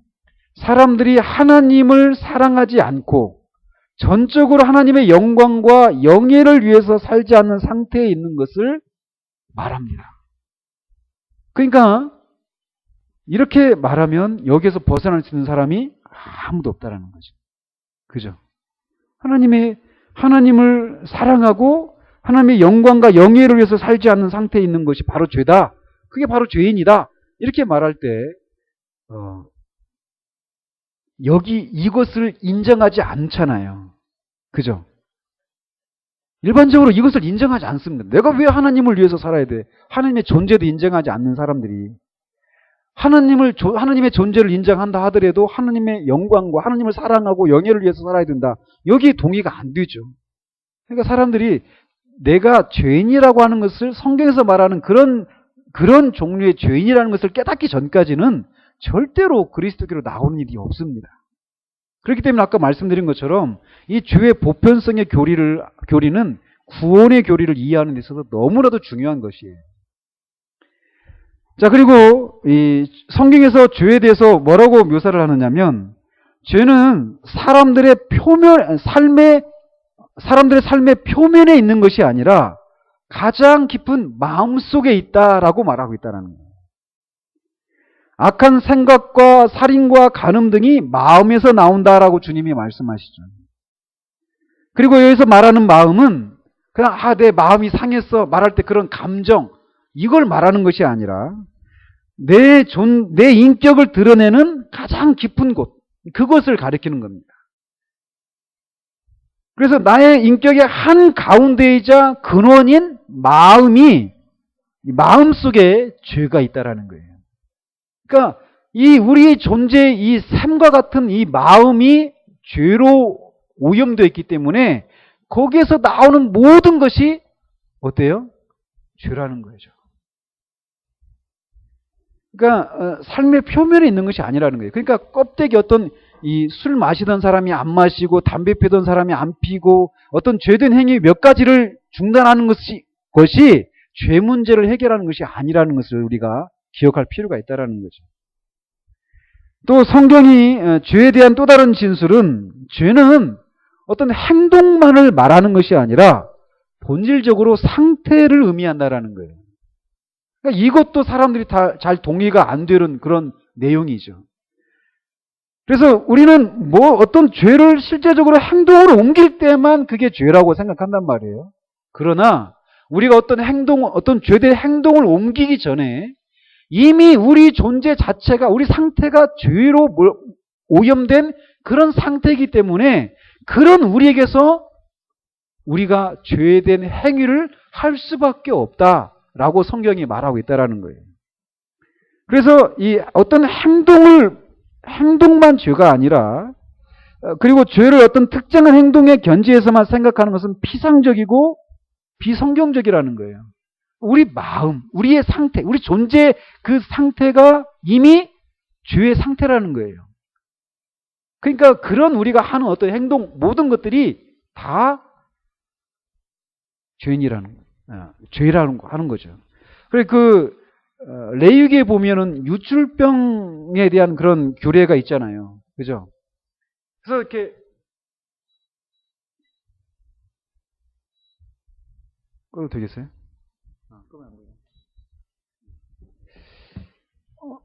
Speaker 1: 사람들이 하나님을 사랑하지 않고 전적으로 하나님의 영광과 영예를 위해서 살지 않는 상태에 있는 것을 말합니다. 그러니까 이렇게 말하면 여기에서 벗어날 수 있는 사람이 아무도 없다라는 거죠. 그죠? 하나님을 사랑하고 하나님의 영광과 영예를 위해서 살지 않는 상태에 있는 것이 바로 죄다. 그게 바로 죄인이다. 이렇게 말할 때 여기 이것을 인정하지 않잖아요. 그죠? 일반적으로 이것을 인정하지 않습니다. 내가 왜 하나님을 위해서 살아야 돼? 하나님의 존재도 인정하지 않는 사람들이 하나님의 존재를 인정한다 하더라도 하나님의 영광과 하나님을 사랑하고 영예를 위해서 살아야 된다. 여기에 동의가 안 되죠. 그러니까 사람들이 내가 죄인이라고 하는 것을 성경에서 말하는 그런 종류의 죄인이라는 것을 깨닫기 전까지는 절대로 그리스도교로 나오는 일이 없습니다. 그렇기 때문에 아까 말씀드린 것처럼 이 죄의 보편성의 교리는 구원의 교리를 이해하는 데 있어서 너무나도 중요한 것이에요. 자, 그리고 이 성경에서 죄에 대해서 뭐라고 묘사를 하느냐면, 죄는 사람들의 삶의 표면에 있는 것이 아니라 가장 깊은 마음 속에 있다라고 말하고 있다는 거예요. 악한 생각과 살인과 간음 등이 마음에서 나온다라고 주님이 말씀하시죠. 그리고 여기서 말하는 마음은 그냥 내 마음이 상했어 말할 때 그런 감정, 이걸 말하는 것이 아니라 내 인격을 드러내는 가장 깊은 곳, 그것을 가리키는 겁니다. 그래서 나의 인격의 한 가운데이자 근원인 마음이, 마음 속에 죄가 있다라는 거예요. 그러니까 이 우리의 존재의 이 삶과 같은 이 마음이 죄로 오염되어 있기 때문에 거기에서 나오는 모든 것이 어때요? 죄라는 거죠. 그러니까 삶의 표면에 있는 것이 아니라는 거예요. 그러니까 껍데기 어떤 이 술 마시던 사람이 안 마시고 담배 피던 사람이 안 피고 어떤 죄된 행위 몇 가지를 중단하는 것이 죄 문제를 해결하는 것이 아니라는 것을 우리가 기억할 필요가 있다는 거죠. 또 성경이 죄에 대한 또 다른 진술은 죄는 어떤 행동만을 말하는 것이 아니라 본질적으로 상태를 의미한다라는 거예요. 그러니까 이것도 사람들이 다 잘 동의가 안 되는 그런 내용이죠. 그래서 우리는 어떤 죄를 실제적으로 행동으로 옮길 때만 그게 죄라고 생각한단 말이에요. 그러나 우리가 어떤 죄된 행동을 옮기기 전에 이미 우리 존재 자체가, 우리 상태가 죄로 오염된 그런 상태이기 때문에 그런 우리에게서 우리가 죄된 행위를 할 수밖에 없다라고 성경이 말하고 있다는 거예요. 그래서 이 어떤 행동만 죄가 아니라, 그리고 죄를 어떤 특정한 행동의 견지에서만 생각하는 것은 피상적이고 비성경적이라는 거예요. 우리 마음, 우리의 상태, 우리 존재의 그 상태가 이미 죄의 상태라는 거예요. 그러니까 그런 우리가 하는 어떤 행동, 모든 것들이 다 죄라는 거 하는 거죠. 그래서 레위기에 보면은 유출병에 대한 그런 규례가 있잖아요. 그죠? 그래서 이렇게 꺼도 되겠어요?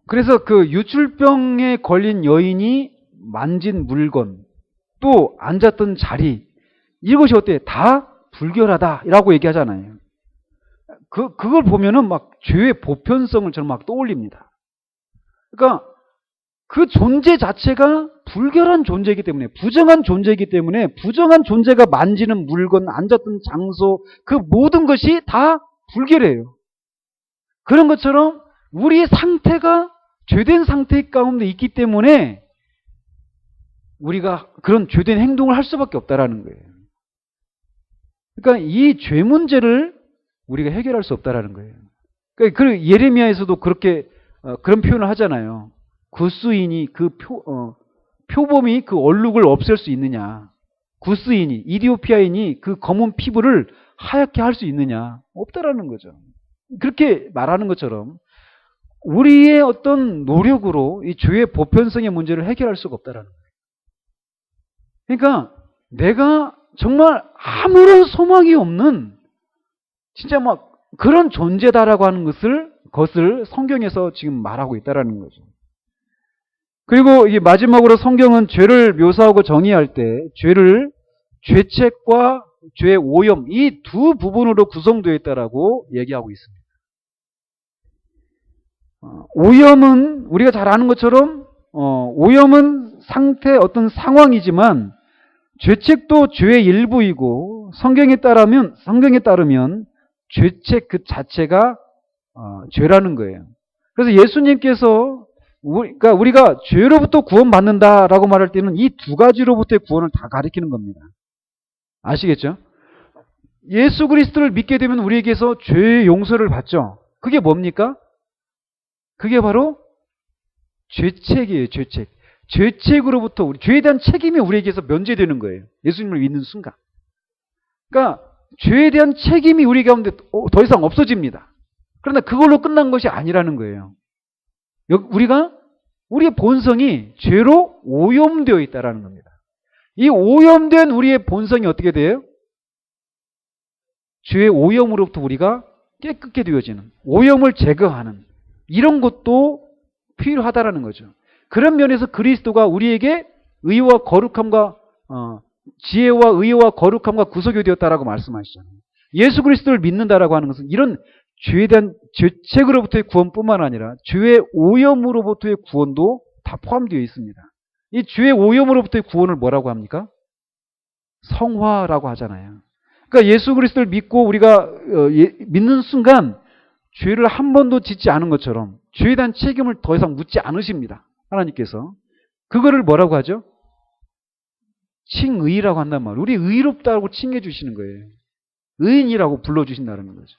Speaker 1: 그래서 그 유출병에 걸린 여인이 만진 물건, 또 앉았던 자리, 이것이 어때요? 다 불결하다라고 얘기하잖아요. 그걸 보면은 막 죄의 보편성을 저는 막 떠올립니다. 그러니까 그 존재 자체가 불결한 존재이기 때문에, 부정한 존재이기 때문에, 부정한 존재가 만지는 물건, 앉았던 장소, 그 모든 것이 다 불결해요. 그런 것처럼 우리의 상태가 죄된 상태 가운데 있기 때문에 우리가 그런 죄된 행동을 할 수밖에 없다라는 거예요. 그러니까 이 죄 문제를 우리가 해결할 수 없다라는 거예요. 그러니까 예레미야에서도 그렇게 그런 표현을 하잖아요. 구스인이 표범이 그 얼룩을 없앨 수 있느냐? 구스인이, 이디오피아인이 그 검은 피부를 하얗게 할 수 있느냐? 없다라는 거죠. 그렇게 말하는 것처럼 우리의 어떤 노력으로 이 죄의 보편성의 문제를 해결할 수가 없다라는 거예요. 그러니까 내가 정말 아무런 소망이 없는 진짜 막 그런 존재다라고 하는 것을 성경에서 지금 말하고 있다라는 거죠. 그리고 이게 마지막으로 성경은 죄를 묘사하고 정의할 때 죄를 죄책과 죄의 오염, 이 두 부분으로 구성되어 있다라고 얘기하고 있습니다. 오염은 우리가 잘 아는 것처럼 오염은 상태, 어떤 상황이지만 죄책도 죄의 일부이고 성경에 따르면 죄책 그 자체가 죄라는 거예요. 그래서 예수님께서 그러니까 우리가 죄로부터 구원받는다라고 말할 때는 이 두 가지로부터의 구원을 다 가리키는 겁니다. 아시겠죠? 예수 그리스도를 믿게 되면 우리에게서 죄의 용서를 받죠. 그게 뭡니까? 그게 바로 죄책이에요. 죄책. 죄책으로부터 죄에 대한 책임이 우리에게서 면제되는 거예요. 예수님을 믿는 순간. 그러니까 죄에 대한 책임이 우리 가운데 더 이상 없어집니다. 그러나 그걸로 끝난 것이 아니라는 거예요. 우리의 본성이 죄로 오염되어 있다는 겁니다. 이 오염된 우리의 본성이 어떻게 돼요? 죄의 오염으로부터 우리가 깨끗게 되어지는, 오염을 제거하는 이런 것도 필요하다라는 거죠. 그런 면에서 그리스도가 우리에게 의와 거룩함과 지혜와 의와 거룩함과 구속이 되었다라고 말씀하시잖아요. 예수 그리스도를 믿는다라고 하는 것은 이런 죄에 대한 죄책으로부터의 구원뿐만 아니라 죄의 오염으로부터의 구원도 다 포함되어 있습니다. 이 죄의 오염으로부터의 구원을 뭐라고 합니까? 성화라고 하잖아요. 그러니까 예수 그리스도를 믿고 우리가 믿는 순간 죄를 한 번도 짓지 않은 것처럼 죄에 대한 책임을 더 이상 묻지 않으십니다. 하나님께서. 그거를 뭐라고 하죠? 칭의라고 한단 말이에요. 우리 의롭다고 칭해 주시는 거예요. 의인이라고 불러주신다는 거죠.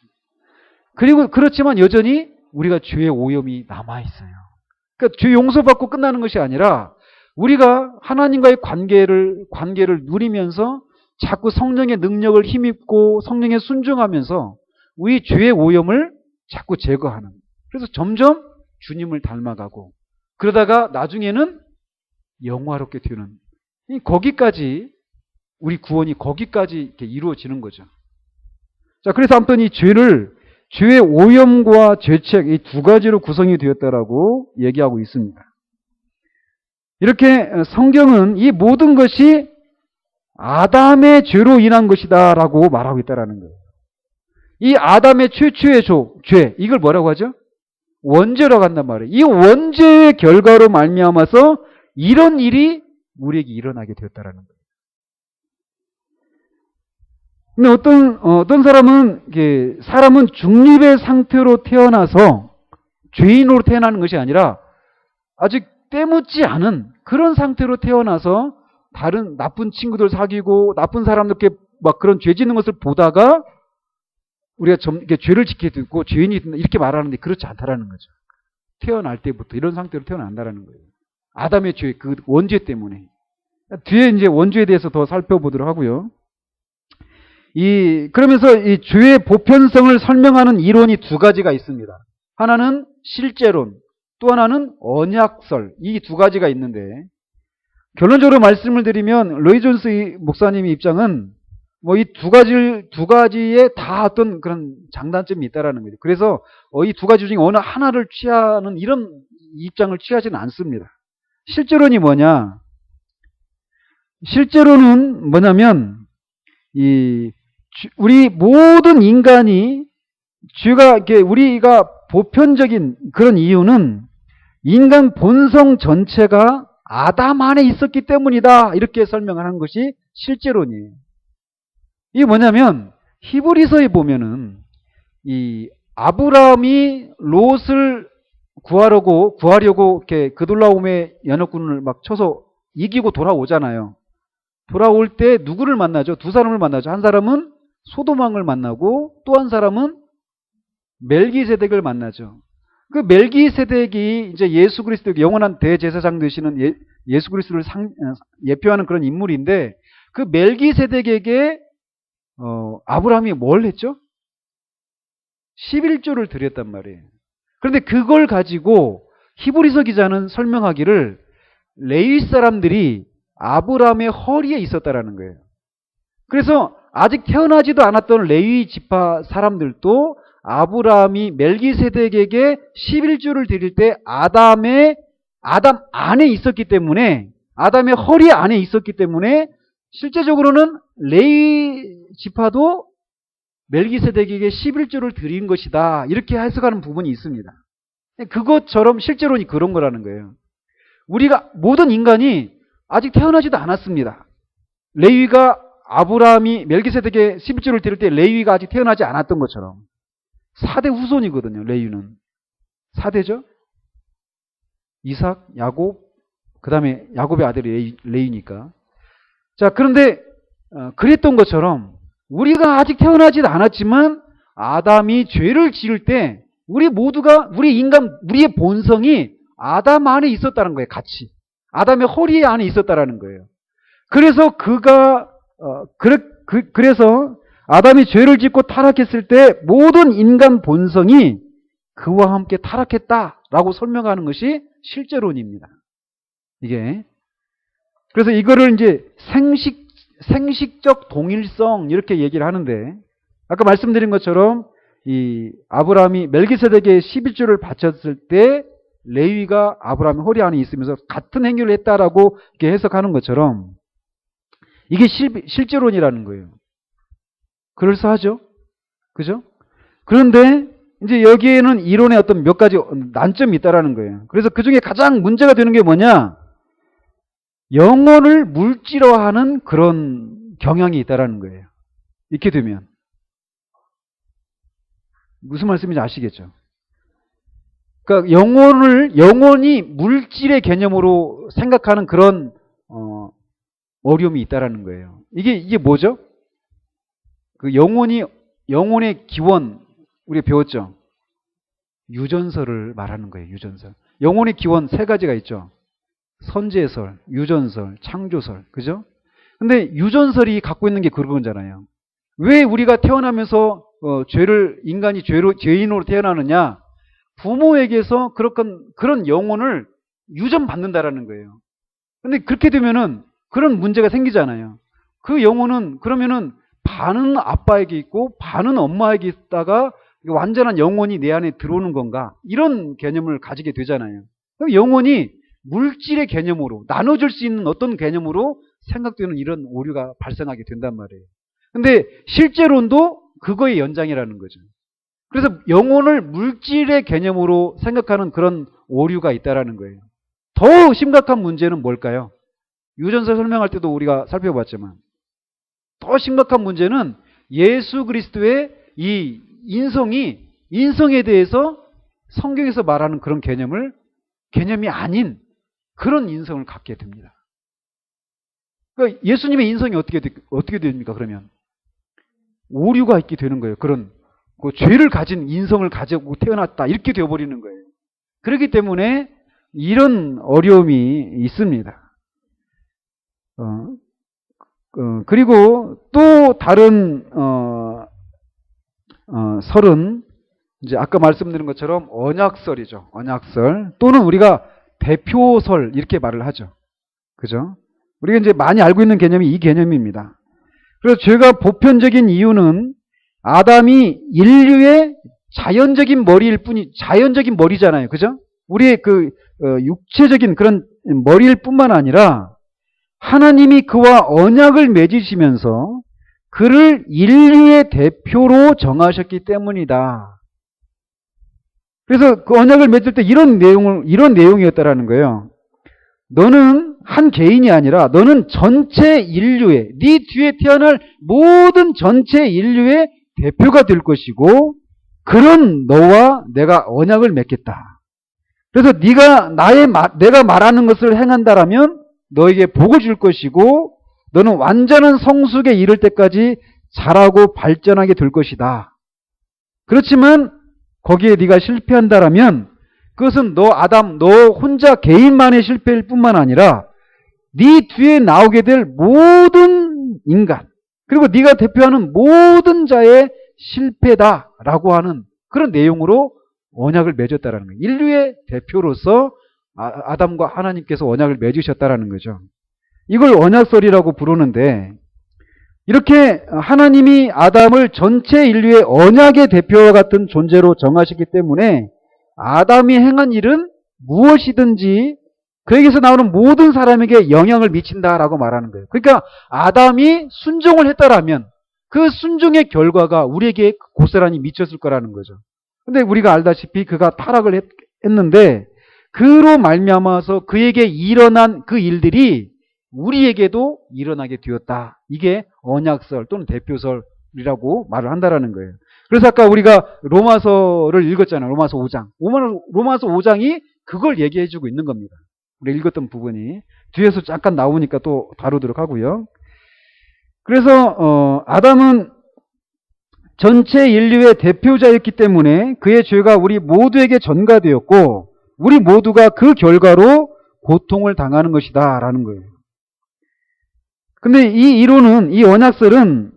Speaker 1: 그리고 그렇지만 여전히 우리가 죄의 오염이 남아있어요. 그러니까 죄 용서받고 끝나는 것이 아니라 우리가 하나님과의 관계를 누리면서 자꾸 성령의 능력을 힘입고 성령에 순종하면서 우리 죄의 오염을 자꾸 제거하는. 그래서 점점 주님을 닮아가고 그러다가 나중에는 영화롭게 되는. 거기까지 우리 구원이 거기까지 이렇게 이루어지는 거죠. 자, 그래서 아무튼 이 죄의 오염과 죄책 이 두 가지로 구성이 되었다라고 얘기하고 있습니다. 이렇게 성경은 이 모든 것이 아담의 죄로 인한 것이다라고 말하고 있다라는 거예요. 이 아담의 최초의 죄 이걸 뭐라고 하죠? 원죄라고 한단 말이에요. 이 원죄의 결과로 말미암아서 이런 일이 우리에게 일어나게 되었다라는 거예요. 근데 어떤 사람은 중립의 상태로 태어나서 죄인으로 태어나는 것이 아니라 아직 때묻지 않은 그런 상태로 태어나서 다른 나쁜 친구들 사귀고 나쁜 사람들께 막 그런 죄 짓는 것을 보다가 우리가 죄를 짓게 되고 죄인이 된다 이렇게 말하는데 그렇지 않다라는 거죠. 태어날 때부터 이런 상태로 태어난다라는 거예요. 아담의 죄, 그 원죄 때문에. 뒤에 이제 원죄에 대해서 더 살펴보도록 하고요. 그러면서 이 죄의 보편성을 설명하는 이론이 두 가지가 있습니다. 하나는 실제론, 또 하나는 언약설. 이 두 가지가 있는데, 결론적으로 말씀을 드리면, 로이 존스 목사님의 입장은 뭐 이 두 가지에 다 어떤 그런 장단점이 있다라는 거죠. 그래서 이 두 가지 중에 어느 하나를 취하는 이런 입장을 취하지는 않습니다. 실제론이 뭐냐? 실제로는 뭐냐면 우리 모든 인간이 우리가 보편적인 그런 이유는 인간 본성 전체가 아담 안에 있었기 때문이다 이렇게 설명을 하는 것이 실제론이에요. 이게 뭐냐면 히브리서에 보면은 이 아브라함이 롯을 구하려고 이렇게 그돌라오메 연합군을 막 쳐서 이기고 돌아오잖아요. 돌아올 때 누구를 만나죠? 두 사람을 만나죠. 한 사람은 소돔왕을 만나고 또 한 사람은 멜기세덱을 만나죠. 그 멜기세덱이 이제 예수 그리스도 영원한 대제사장 되시는 예수 그리스도를 예표하는 그런 인물인데 그 멜기세덱에게 아브라함이 뭘 했죠? 11조를 드렸단 말이에요. 그런데 그걸 가지고 히브리서 기자는 설명하기를 레위 사람들이 아브라함의 허리에 있었다라는 거예요. 그래서 아직 태어나지도 않았던 레위 지파 사람들도 아브라함이 멜기세덱에게 11조를 드릴 때 아담 안에 있었기 때문에 아담의 허리 안에 있었기 때문에 실제적으로는 레위 지파도 멜기세덱에게 11조를 드린 것이다. 이렇게 해석하는 부분이 있습니다. 그것처럼 실제로는 그런 거라는 거예요. 우리가 모든 인간이 아직 태어나지도 않았습니다. 레위가 아브라함이 멜기세덱에게 11조를 드릴 때 레위가 아직 태어나지 않았던 것처럼 4대 후손이거든요. 레위는 4대죠. 이삭, 야곱, 그 다음에 야곱의 아들이 레위니까. 자, 그런데 그랬던 것처럼 우리가 아직 태어나지도 않았지만 아담이 죄를 지을 때 우리의 본성이 아담 안에 있었다는 거예요. 같이. 아담의 허리 안에 있었다라는 거예요. 그래서 그래서 아담이 죄를 짓고 타락했을 때 모든 인간 본성이 그와 함께 타락했다라고 설명하는 것이 실제론입니다. 이게. 그래서 이거를 이제 생식적 동일성 이렇게 얘기를 하는데 아까 말씀드린 것처럼 이 아브라함이 멜기세덱에게 11조를 바쳤을 때 레위가 아브라함의 허리 안에 있으면서 같은 행위를 했다라고 이렇게 해석하는 것처럼 이게 실제론이라는 거예요. 그럴싸하죠? 그죠? 그런데 이제 여기에는 이론의 어떤 몇 가지 난점이 있다라는 거예요. 그래서 그 중에 가장 문제가 되는 게 뭐냐? 영혼을 물질화하는 그런 경향이 있다라는 거예요. 이렇게 되면 무슨 말씀인지 아시겠죠? 그러니까 영혼이 물질의 개념으로 생각하는 그런 어려움이 있다라는 거예요. 이게 뭐죠? 그 영혼의 기원 우리가 배웠죠? 유전설을 말하는 거예요. 유전설. 영혼의 기원 세 가지가 있죠. 선제설, 유전설, 창조설. 그죠? 근데 유전설이 갖고 있는 게 그런 거잖아요. 왜 우리가 태어나면서 인간이 죄인으로 태어나느냐? 부모에게서 그런 영혼을 유전받는다라는 거예요. 근데 그렇게 되면은 그런 문제가 생기잖아요. 그 영혼은 그러면은 반은 아빠에게 있고 반은 엄마에게 있다가 완전한 영혼이 내 안에 들어오는 건가? 이런 개념을 가지게 되잖아요. 그럼 영혼이 물질의 개념으로 나눠줄 수 있는 어떤 개념으로 생각되는 이런 오류가 발생하게 된단 말이에요. 근데 실제론도 그거의 연장이라는 거죠. 그래서 영혼을 물질의 개념으로 생각하는 그런 오류가 있다라는 거예요. 더 심각한 문제는 뭘까요? 유전설 설명할 때도 우리가 살펴봤지만 더 심각한 문제는 예수 그리스도의 이 인성에 대해서 성경에서 말하는 그런 개념이 아닌 그런 인성을 갖게 됩니다. 그러니까 예수님의 인성이 어떻게 됩니까? 그러면 오류가 있게 되는 거예요. 그런 죄를 가진 인성을 가지고 태어났다 이렇게 되어버리는 거예요. 그렇기 때문에 이런 어려움이 있습니다. 그리고 또 다른 설은 이제 아까 말씀드린 것처럼 언약설이죠. 언약설 또는 우리가 대표설 이렇게 말을 하죠. 그죠? 우리가 이제 많이 알고 있는 개념이 이 개념입니다. 그래서 죄가 보편적인 이유는 아담이 인류의 자연적인 머리잖아요. 그죠? 우리의 육체적인 그런 머리일 뿐만 아니라 하나님이 그와 언약을 맺으시면서 그를 인류의 대표로 정하셨기 때문이다. 그래서 그 언약을 맺을 때 이런 내용이었다라는 거예요. 너는 한 개인이 아니라 너는 전체 인류의, 네 뒤에 태어날 모든 전체 인류의 대표가 될 것이고 그런 너와 내가 언약을 맺겠다. 그래서 내가 말하는 것을 행한다라면 너에게 복을 줄 것이고 너는 완전한 성숙에 이를 때까지 자라고 발전하게 될 것이다. 그렇지만 거기에 네가 실패한다라면 그것은 너 혼자 개인만의 실패일 뿐만 아니라 네 뒤에 나오게 될 모든 인간 그리고 네가 대표하는 모든 자의 실패다라고 하는 그런 내용으로 언약을 맺었다라는 거예요. 인류의 대표로서 아담과 하나님께서 언약을 맺으셨다라는 거죠. 이걸 언약설이라고 부르는데 이렇게 하나님이 아담을 전체 인류의 언약의 대표와 같은 존재로 정하셨기 때문에 아담이 행한 일은 무엇이든지 그에게서 나오는 모든 사람에게 영향을 미친다라고 말하는 거예요. 그러니까 아담이 순종을 했다라면 그 순종의 결과가 우리에게 고스란히 미쳤을 거라는 거죠. 근데 우리가 알다시피 그가 타락을 했는데 그로 말미암아서 그에게 일어난 그 일들이 우리에게도 일어나게 되었다. 이게 언약설 또는 대표설이라고 말을 한다라는 거예요. 그래서 아까 우리가 로마서를 읽었잖아요. 로마서 5장. 로마서 5장이 그걸 얘기해주고 있는 겁니다. 우리 읽었던 부분이. 뒤에서 잠깐 나오니까 또 다루도록 하고요. 그래서 아담은 전체 인류의 대표자였기 때문에 그의 죄가 우리 모두에게 전가되었고 우리 모두가 그 결과로 고통을 당하는 것이다 라는 거예요. 근데 이 이론은, 이 언약설은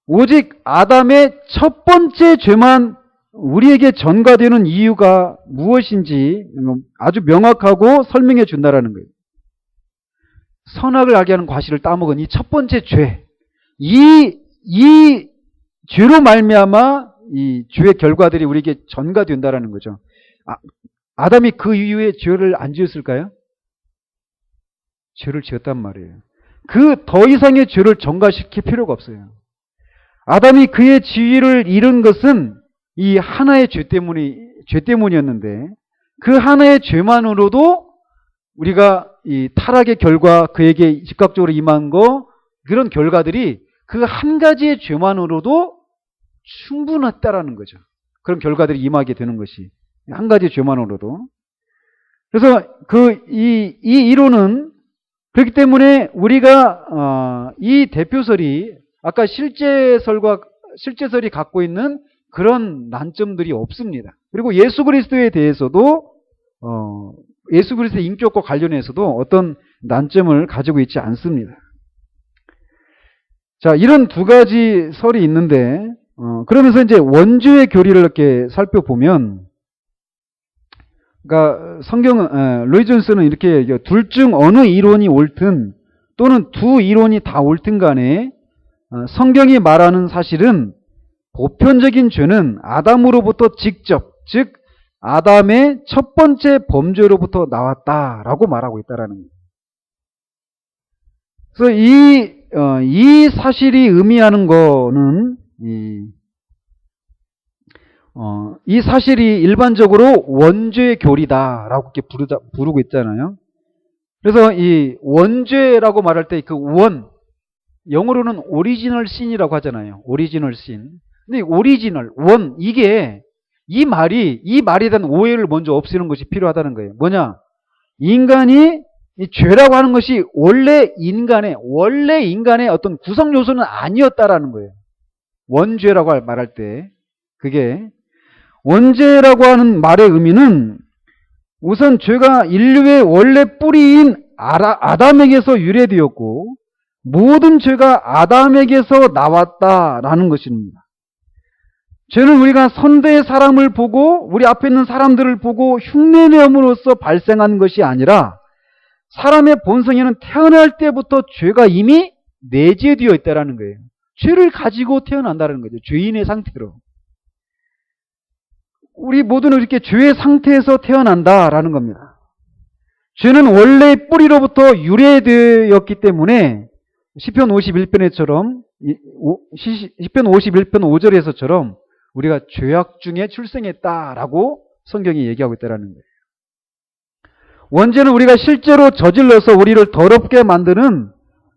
Speaker 1: 오직 아담의 첫 번째 죄만 우리에게 전가되는 이유가 무엇인지 아주 명확하고 설명해 준다라는 거예요. 선악을 알게 하는 과실을 따먹은 이 첫 번째 죄, 이 죄로 말미암아 이 죄의 결과들이 우리에게 전가된다라는 거죠. 아담이 그 이후에 죄를 안 지었을까요? 죄를 지었단 말이에요. 그 더 이상의 죄를 전가시킬 필요가 없어요. 아담이 그의 지위를 잃은 것은 이 하나의 죄 때문이었는데 그 하나의 죄만으로도 우리가 이 타락의 결과 그에게 즉각적으로 임한 거 그런 결과들이 그 한 가지의 죄만으로도 충분했다라는 거죠. 그런 결과들이 임하게 되는 것이 한 가지의 죄만으로도. 그래서 이 이론은 그렇기 때문에 우리가 이 대표설이 아까 실제설이 갖고 있는 그런 난점들이 없습니다. 그리고 예수 그리스도에 대해서도 예수 그리스도의 인격과 관련해서도 어떤 난점을 가지고 있지 않습니다. 자, 이런 두 가지 설이 있는데 그러면서 이제 원죄의 교리를 이렇게 살펴보면, 그러니까 성경은 로이 존스는 이렇게 둘 중 어느 이론이 옳든 또는 두 이론이 다 옳든 간에 성경이 말하는 사실은 보편적인 죄는 아담으로부터 직접, 즉 아담의 첫 번째 범죄로부터 나왔다라고 말하고 있다라는 거예요. 그래서 이 사실이 의미하는 거는 이 사실이 일반적으로 원죄의 교리다라고 이렇게 부르고 있잖아요. 그래서 이 원죄라고 말할 때 그 영어로는 오리지널 신이라고 하잖아요. 오리지널 신. 근데 오리지널, 이게 이 말에 대한 오해를 먼저 없애는 것이 필요하다는 거예요. 뭐냐? 인간이 이 죄라고 하는 것이 원래 인간의 어떤 구성 요소는 아니었다라는 거예요. 원죄라고 말할 때 그게 원죄라고 하는 말의 의미는 우선 죄가 인류의 원래 뿌리인 아담에게서 유래되었고 모든 죄가 아담에게서 나왔다라는 것입니다. 죄는 우리가 선대의 사람을 보고 우리 앞에 있는 사람들을 보고 흉내내음으로써 발생한 것이 아니라 사람의 본성에는 태어날 때부터 죄가 이미 내재되어 있다는 거예요. 죄를 가지고 태어난다는 거죠. 죄인의 상태로. 우리 모두는 이렇게 죄의 상태에서 태어난다라는 겁니다. 죄는 원래 뿌리로부터 유래되었기 때문에 시편 51편에처럼 시편 51편 5절에서처럼 우리가 죄악 중에 출생했다라고 성경이 얘기하고 있다는 거예요. 원죄는 우리가 실제로 저질러서 우리를 더럽게 만드는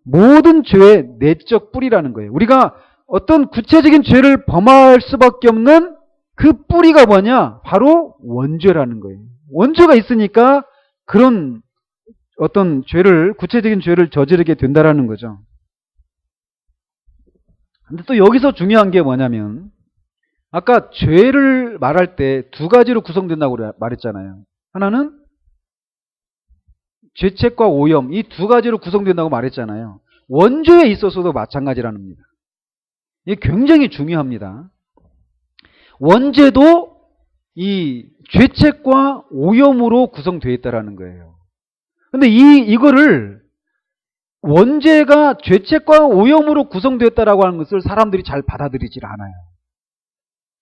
Speaker 1: 모든 죄의 내적 뿌리라는 거예요. 우리가 어떤 구체적인 죄를 범할 수밖에 없는 그 뿌리가 뭐냐? 바로 원죄라는 거예요. 원죄가 있으니까 그런 어떤 구체적인 죄를 저지르게 된다라는 거죠. 근데 또 여기서 중요한 게 뭐냐면, 아까 죄를 말할 때 두 가지로 구성된다고 말했잖아요. 하나는 죄책과 오염, 이 두 가지로 구성된다고 말했잖아요. 원죄에 있어서도 마찬가지라는 겁니다. 이게 굉장히 중요합니다. 원죄도 이 죄책과 오염으로 구성되어 있다는 거예요. 근데 이거를 원죄가 죄책과 오염으로 구성되었다라고 하는 것을 사람들이 잘 받아들이질 않아요.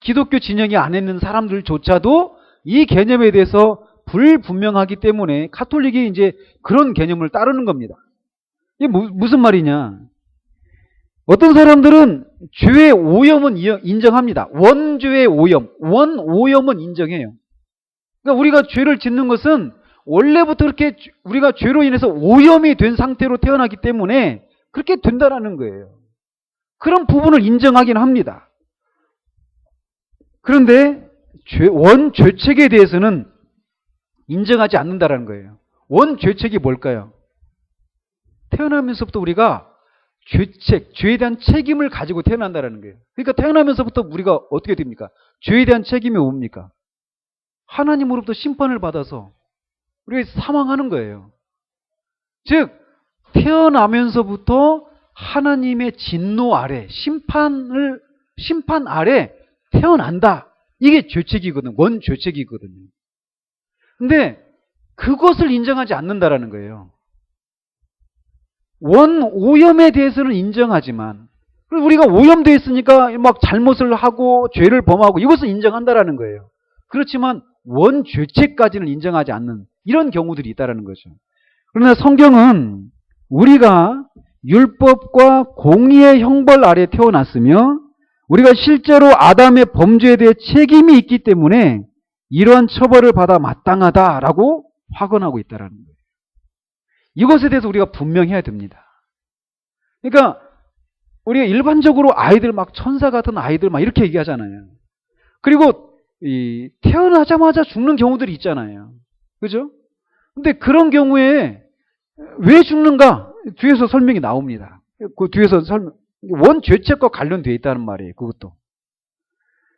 Speaker 1: 기독교 진영이 안에 있는 사람들조차도 이 개념에 대해서 불분명하기 때문에 카톨릭이 이제 그런 개념을 따르는 겁니다. 이게 무슨 말이냐? 어떤 사람들은 죄의 오염은 인정합니다. 원죄의 오염, 원오염은 인정해요. 그러니까 우리가 죄를 짓는 것은 원래부터 그렇게 우리가 죄로 인해서 오염이 된 상태로 태어나기 때문에 그렇게 된다라는 거예요. 그런 부분을 인정하긴 합니다. 그런데 원죄책에 대해서는 인정하지 않는다라는 거예요. 원죄책이 뭘까요? 태어나면서부터 우리가 죄에 대한 책임을 가지고 태어난다는 거예요. 그러니까 태어나면서부터 우리가 어떻게 됩니까? 죄에 대한 책임이 뭡니까? 하나님으로부터 심판을 받아서 우리가 사망하는 거예요. 즉 태어나면서부터 하나님의 진노 아래 심판 아래 태어난다. 이게 죄책이거든. 원죄책이거든요. 근데 그것을 인정하지 않는다라는 거예요. 원오염에 대해서는 인정하지만 우리가 오염되어 있으니까 막 잘못을 하고 죄를 범하고 이것을 인정한다라는 거예요. 그렇지만 원죄책까지는 인정하지 않는 이런 경우들이 있다라는 거죠. 그러나 성경은 우리가 율법과 공의의 형벌 아래 태어났으며 우리가 실제로 아담의 범죄에 대해 책임이 있기 때문에 이러한 처벌을 받아 마땅하다라고 확언하고 있다는 거예요. 이것에 대해서 우리가 분명해야 됩니다. 그러니까 우리가 일반적으로 아이들 막 천사 같은 아이들 막 이렇게 얘기하잖아요. 그리고 태어나자마자 죽는 경우들이 있잖아요. 그죠? 근데 그런 경우에 왜 죽는가? 뒤에서 설명이 나옵니다. 그 뒤에서 원죄책과 관련되어 있다는 말이에요. 그것도.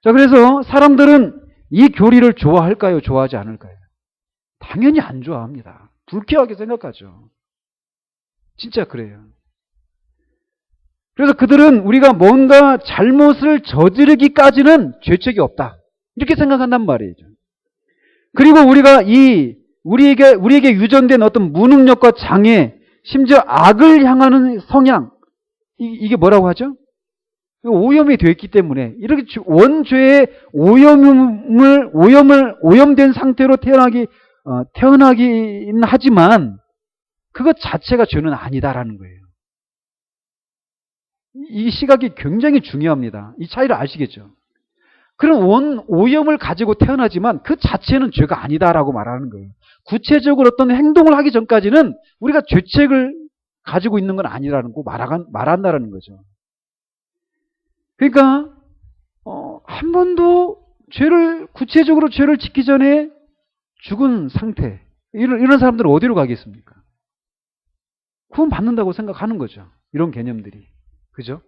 Speaker 1: 자, 그래서 사람들은 이 교리를 좋아할까요? 좋아하지 않을까요? 당연히 안 좋아합니다. 불쾌하게 생각하죠. 진짜 그래요. 그래서 그들은 우리가 뭔가 잘못을 저지르기까지는 죄책이 없다. 이렇게 생각한단 말이죠. 그리고 우리가 우리에게 유전된 어떤 무능력과 장애, 심지어 악을 향하는 성향, 이게 뭐라고 하죠? 오염이 되어 있기 때문에 이렇게 원죄의 오염된 상태로 태어나긴 하지만 그것 자체가 죄는 아니다라는 거예요. 이 시각이 굉장히 중요합니다. 이 차이를 아시겠죠? 그런 오염을 가지고 태어나지만 그 자체는 죄가 아니다라고 말하는 거예요. 구체적으로 어떤 행동을 하기 전까지는 우리가 죄책을 가지고 있는 건 아니라는 거 말한다라는 거죠. 그러니까 한 번도 구체적으로 죄를 짓기 전에 죽은 상태, 이런 사람들은 어디로 가겠습니까? 구원 받는다고 생각하는 거죠. 이런 개념들이. 그죠?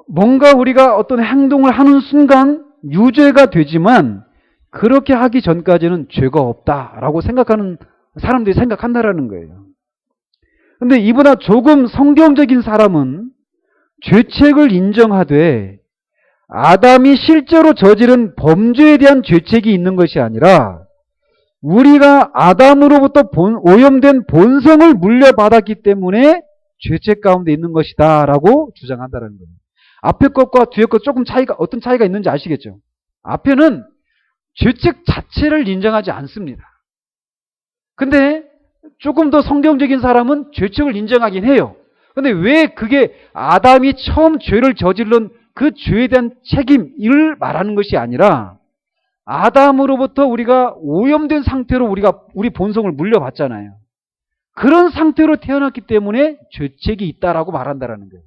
Speaker 1: 뭔가 우리가 어떤 행동을 하는 순간 유죄가 되지만 그렇게 하기 전까지는 죄가 없다라고 생각하는 사람들이 생각한다라는 거예요. 근데 이보다 조금 성경적인 사람은 죄책을 인정하되 아담이 실제로 저지른 범죄에 대한 죄책이 있는 것이 아니라 우리가 아담으로부터 오염된 본성을 물려받았기 때문에 죄책 가운데 있는 것이다 라고 주장한다는 거예요. 앞에 것과 뒤에 것 조금 어떤 차이가 있는지 아시겠죠? 앞에는 죄책 자체를 인정하지 않습니다. 근데 조금 더 성경적인 사람은 죄책을 인정하긴 해요. 근데 왜 그게 아담이 처음 죄를 저질른 그 죄에 대한 책임을 말하는 것이 아니라 아담으로부터 우리가 오염된 상태로 우리 본성을 물려받잖아요. 그런 상태로 태어났기 때문에 죄책이 있다라고 말한다라는 거예요.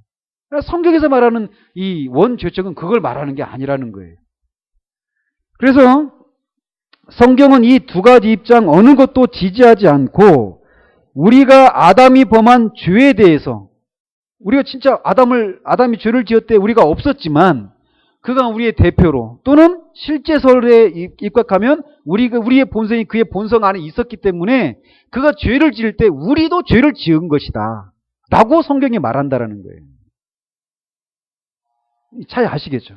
Speaker 1: 그러니까 성경에서 말하는 이 원죄책은 그걸 말하는 게 아니라는 거예요. 그래서 성경은 이 두 가지 입장 어느 것도 지지하지 않고 우리가 아담이 범한 죄에 대해서 우리가 진짜 아담이 죄를 지었대 우리가 없었지만 그가 우리의 대표로 또는 실제설에 입각하면 우리의 본성이 그의 본성 안에 있었기 때문에 그가 죄를 지을 때 우리도 죄를 지은 것이다 라고 성경이 말한다라는 거예요. 이 차이 아시겠죠?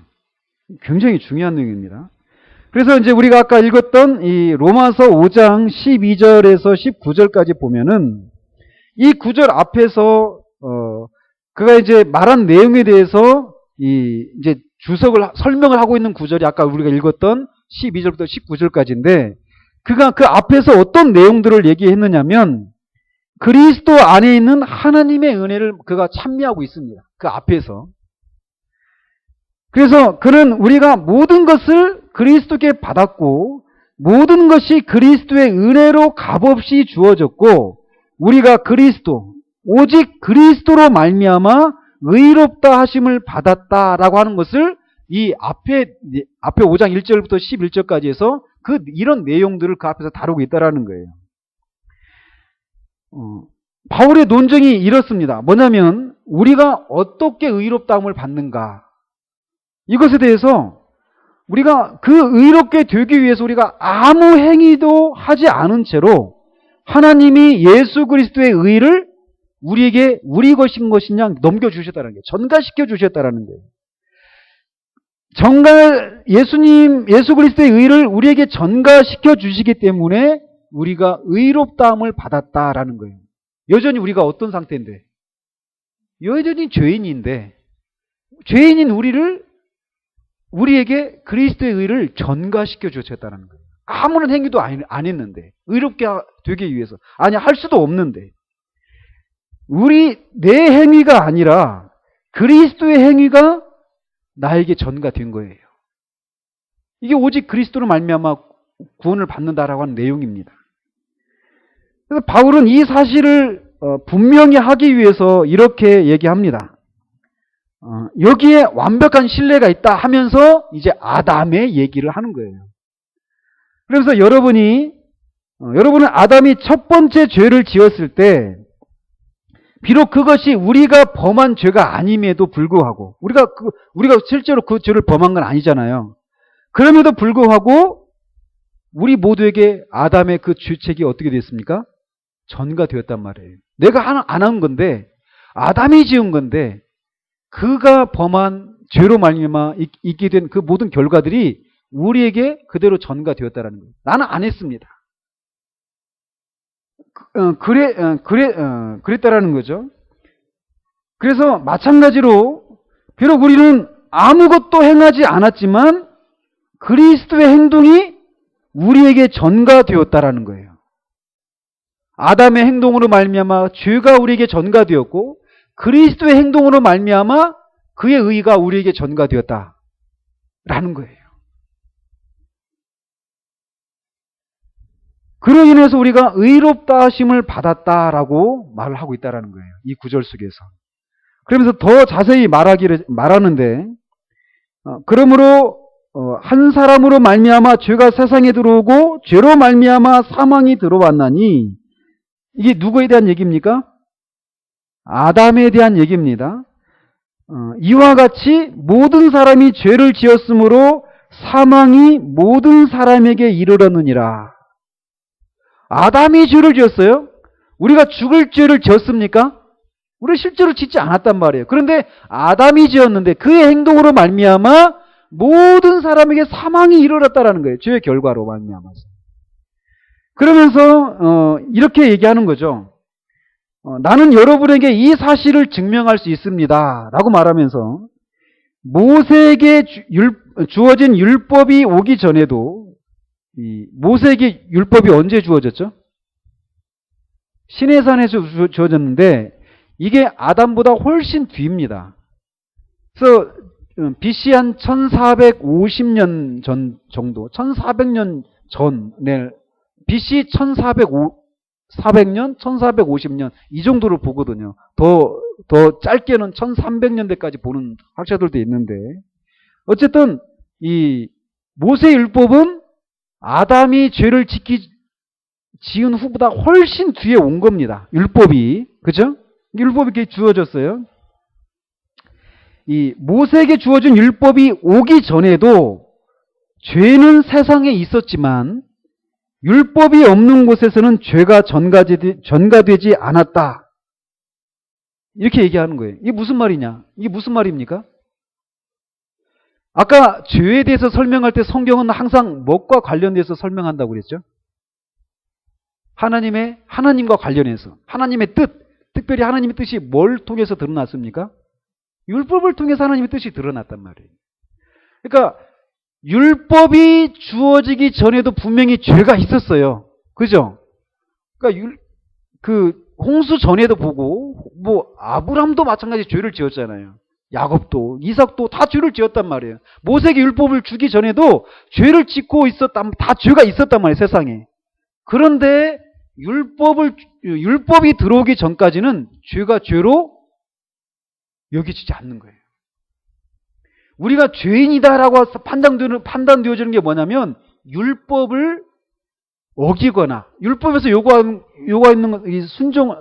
Speaker 1: 굉장히 중요한 내용입니다. 그래서 이제 우리가 아까 읽었던 이 로마서 5장 12절에서 19절까지 보면은 이 구절 앞에서 그가 이제 말한 내용에 대해서 이제 설명을 하고 있는 구절이 아까 우리가 읽었던 12절부터 19절까지인데 그가 그 앞에서 어떤 내용들을 얘기했느냐면 그리스도 안에 있는 하나님의 은혜를 그가 찬미하고 있습니다. 그 앞에서. 그래서 그는 우리가 모든 것을 그리스도께 받았고 모든 것이 그리스도의 은혜로 값없이 주어졌고 우리가 오직 그리스도로 말미암아 의롭다 하심을 받았다라고 하는 것을 이 앞에 5장 1절부터 11절까지 해서 이런 내용들을 그 앞에서 다루고 있다라는 거예요. 바울의 논증이 이렇습니다. 뭐냐면 우리가 어떻게 의롭다함을 받는가 이것에 대해서 우리가 그 의롭게 되기 위해서 우리가 아무 행위도 하지 않은 채로 하나님이 예수 그리스도의 의를 우리에게 우리 것인 것이냐 넘겨주셨다는 거예요. 전가시켜 주셨다는 거예요. 예수 그리스도의 의를 우리에게 전가시켜 주시기 때문에 우리가 의롭다함을 받았다라는 거예요. 여전히 우리가 어떤 상태인데? 여전히 죄인인데 죄인인 우리에게 그리스도의 의를 전가시켜 주셨다는 거예요. 아무런 행위도 안 했는데 의롭게 되기 위해서 할 수도 없는데 내 행위가 아니라 그리스도의 행위가 나에게 전가된 거예요. 이게 오직 그리스도로 말미암아 구원을 받는다라고 하는 내용입니다. 그래서 바울은 이 사실을 분명히 하기 위해서 이렇게 얘기합니다. 여기에 완벽한 신뢰가 있다 하면서 이제 아담의 얘기를 하는 거예요. 그래서 여러분은 아담이 첫 번째 죄를 지었을 때 비록 그것이 우리가 범한 죄가 아님에도 불구하고 우리가 실제로 그 죄를 범한 건 아니잖아요. 그럼에도 불구하고 우리 모두에게 아담의 그 죄책이 어떻게 됐습니까? 전가되었단 말이에요. 내가 안 한 건데 아담이 지은 건데 그가 범한 죄로 말미암아 있게 된 그 모든 결과들이 우리에게 그대로 전가되었다라는 거예요. 나는 안 했습니다. 그랬다라는 거죠. 그래서 마찬가지로 비록 우리는 아무것도 행하지 않았지만 그리스도의 행동이 우리에게 전가되었다라는 거예요. 아담의 행동으로 말미암아 죄가 우리에게 전가되었고 그리스도의 행동으로 말미암아 그의 의가 우리에게 전가되었다라는 거예요. 그로 인해서 우리가 의롭다 하심을 받았다라고 말을 하고 있다라는 거예요. 이 구절 속에서. 그러면서 더 자세히 말하는데 그러므로 한 사람으로 말미암아 죄가 세상에 들어오고 죄로 말미암아 사망이 들어왔나니 이게 누구에 대한 얘기입니까? 아담에 대한 얘기입니다. 이와 같이 모든 사람이 죄를 지었으므로 사망이 모든 사람에게 이르렀느니라. 아담이 죄를 지었어요? 우리가 죽을 죄를 지었습니까? 우리 실제로 짓지 않았단 말이에요. 그런데 아담이 지었는데 그의 행동으로 말미암아 모든 사람에게 사망이 이르렀다라는 거예요. 죄의 결과로 말미암아서. 그러면서 이렇게 얘기하는 거죠. 나는 여러분에게 이 사실을 증명할 수 있습니다. 라고 말하면서 모세에게 주어진 율법이 오기 전에도 모세에게 율법이 언제 주어졌죠? 시내산에서 주어졌는데 이게 아담보다 훨씬 뒤입니다. 그래서 BC 한 1450년 전 정도, 1400년 전에 BC 1400년, 1450년 이 정도를 보거든요. 더 짧게는 1300년대까지 보는 학자들도 있는데 어쨌든 이 모세 율법은 아담이 죄를 지은 후보다 훨씬 뒤에 온 겁니다. 율법이. 그죠? 율법이 이렇게 주어졌어요. 이 모세에게 주어진 율법이 오기 전에도 죄는 세상에 있었지만 율법이 없는 곳에서는 죄가 전가되지 않았다. 이렇게 얘기하는 거예요. 이게 무슨 말이냐? 이게 무슨 말입니까? 아까 죄에 대해서 설명할 때 성경은 항상 무엇과 관련돼서 설명한다고 그랬죠? 하나님과 관련해서. 하나님의 뜻, 특별히 하나님의 뜻이 뭘 통해서 드러났습니까? 율법을 통해서 하나님의 뜻이 드러났단 말이에요. 그러니까 율법이 주어지기 전에도 분명히 죄가 있었어요. 그죠? 그러니까 홍수 전에도 보고 아브람도 마찬가지 죄를 지었잖아요. 야곱도 이삭도 다 죄를 지었단 말이에요. 모세에게 율법을 주기 전에도 죄를 짓고 다 죄가 있었단 말이에요, 세상에. 그런데 율법이 들어오기 전까지는 죄가 죄로 여기지지 않는 거예요. 우리가 죄인이다라고 판단되어지는 게 뭐냐면 율법을 어기거나 율법에서 요구하는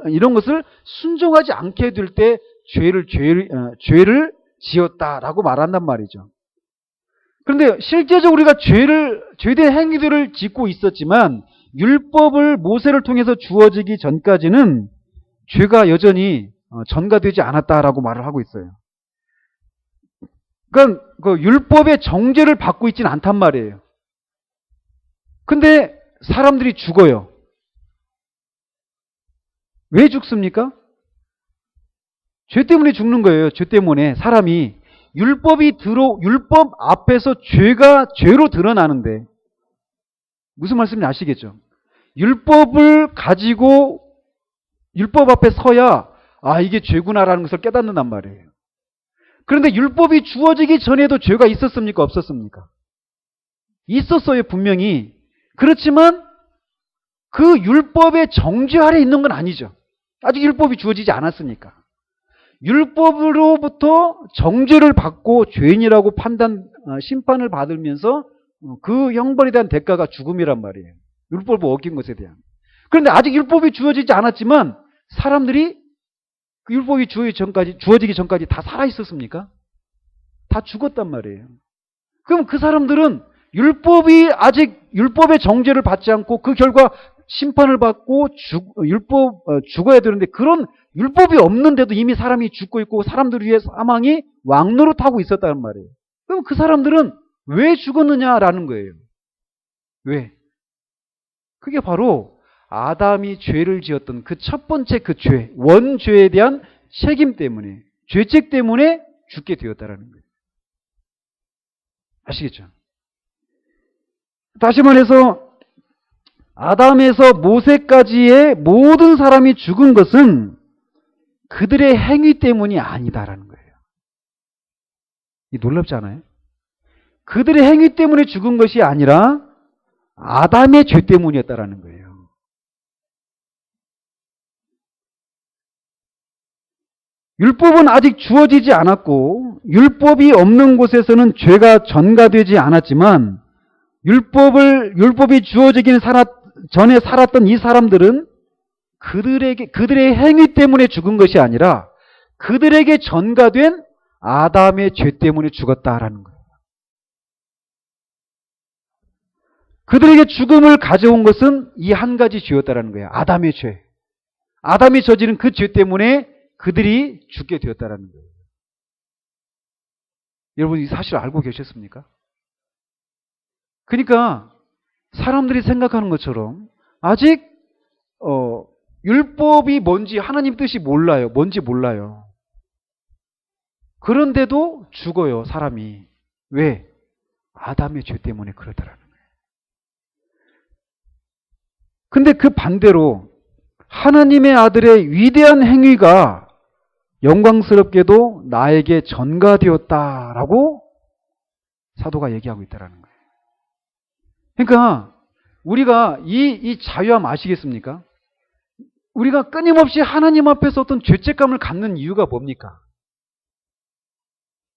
Speaker 1: 이런 것을 순종하지 않게 될 때 죄를 지었다라고 말한단 말이죠. 그런데 실제적으로 우리가 죄된 행위들을 짓고 있었지만 율법을 모세를 통해서 주어지기 전까지는 죄가 여전히 전가되지 않았다라고 말을 하고 있어요. 그러니까 그 율법의 정죄를 받고 있지는 않단 말이에요. 근데 사람들이 죽어요. 왜 죽습니까? 죄 때문에 죽는 거예요. 죄 때문에 사람이 율법 앞에서 죄가 죄로 드러나는데 무슨 말씀인지 아시겠죠? 율법을 가지고 율법 앞에 서야 이게 죄구나라는 것을 깨닫는단 말이에요. 그런데 율법이 주어지기 전에도 죄가 있었습니까? 없었습니까? 있었어요, 분명히. 그렇지만 그 율법의 정죄 아래 있는 건 아니죠. 아직 율법이 주어지지 않았으니까. 율법으로부터 정죄를 받고 죄인이라고 심판을 받으면서 그 형벌에 대한 대가가 죽음이란 말이에요. 율법을 어긴 것에 대한. 그런데 아직 율법이 주어지지 않았지만 사람들이 그 율법이 주어지기 전까지 다 살아 있었습니까? 다 죽었단 말이에요. 그럼 그 사람들은 아직 율법의 정죄를 받지 않고 그 결과 심판을 받고 죽어야 되는데, 그런 율법이 없는데도 이미 사람이 죽고 있고 사람들 위해 사망이 왕노릇하고 있었다는 말이에요. 그럼 그 사람들은 왜 죽었느냐라는 거예요. 왜? 그게 바로 아담이 죄를 지었던 그 첫 번째 그 죄, 원죄에 대한 책임 때문에, 죄책 때문에 죽게 되었다라는 거예요. 아시겠죠? 다시 말해서 아담에서 모세까지의 모든 사람이 죽은 것은 그들의 행위 때문이 아니다라는 거예요. 이 놀랍지 않아요? 그들의 행위 때문에 죽은 것이 아니라 아담의 죄 때문이었다라는 거예요. 율법은 아직 주어지지 않았고 율법이 없는 곳에서는 죄가 전가되지 않았지만, 율법이 주어지기 전에 살았던 이 사람들은 그들의 행위 때문에 죽은 것이 아니라 그들에게 전가된 아담의 죄 때문에 죽었다라는 거예요. 그들에게 죽음을 가져온 것은 이 한 가지 죄였다라는 거예요. 아담의 죄. 아담이 저지른 그 죄 때문에 그들이 죽게 되었다라는 거예요. 여러분 이 사실을 알고 계셨습니까? 그러니까 사람들이 생각하는 것처럼 아직 율법이 뭔지, 하나님 뜻이 몰라요. 뭔지 몰라요. 그런데도 죽어요, 사람이. 왜? 아담의 죄 때문에 그렇다라는 거예요. 근데 그 반대로 하나님의 아들의 위대한 행위가 영광스럽게도 나에게 전가되었다라고 사도가 얘기하고 있다라는 거예요. 그러니까 우리가 이 자유함 아시겠습니까? 우리가 끊임없이 하나님 앞에서 어떤 죄책감을 갖는 이유가 뭡니까?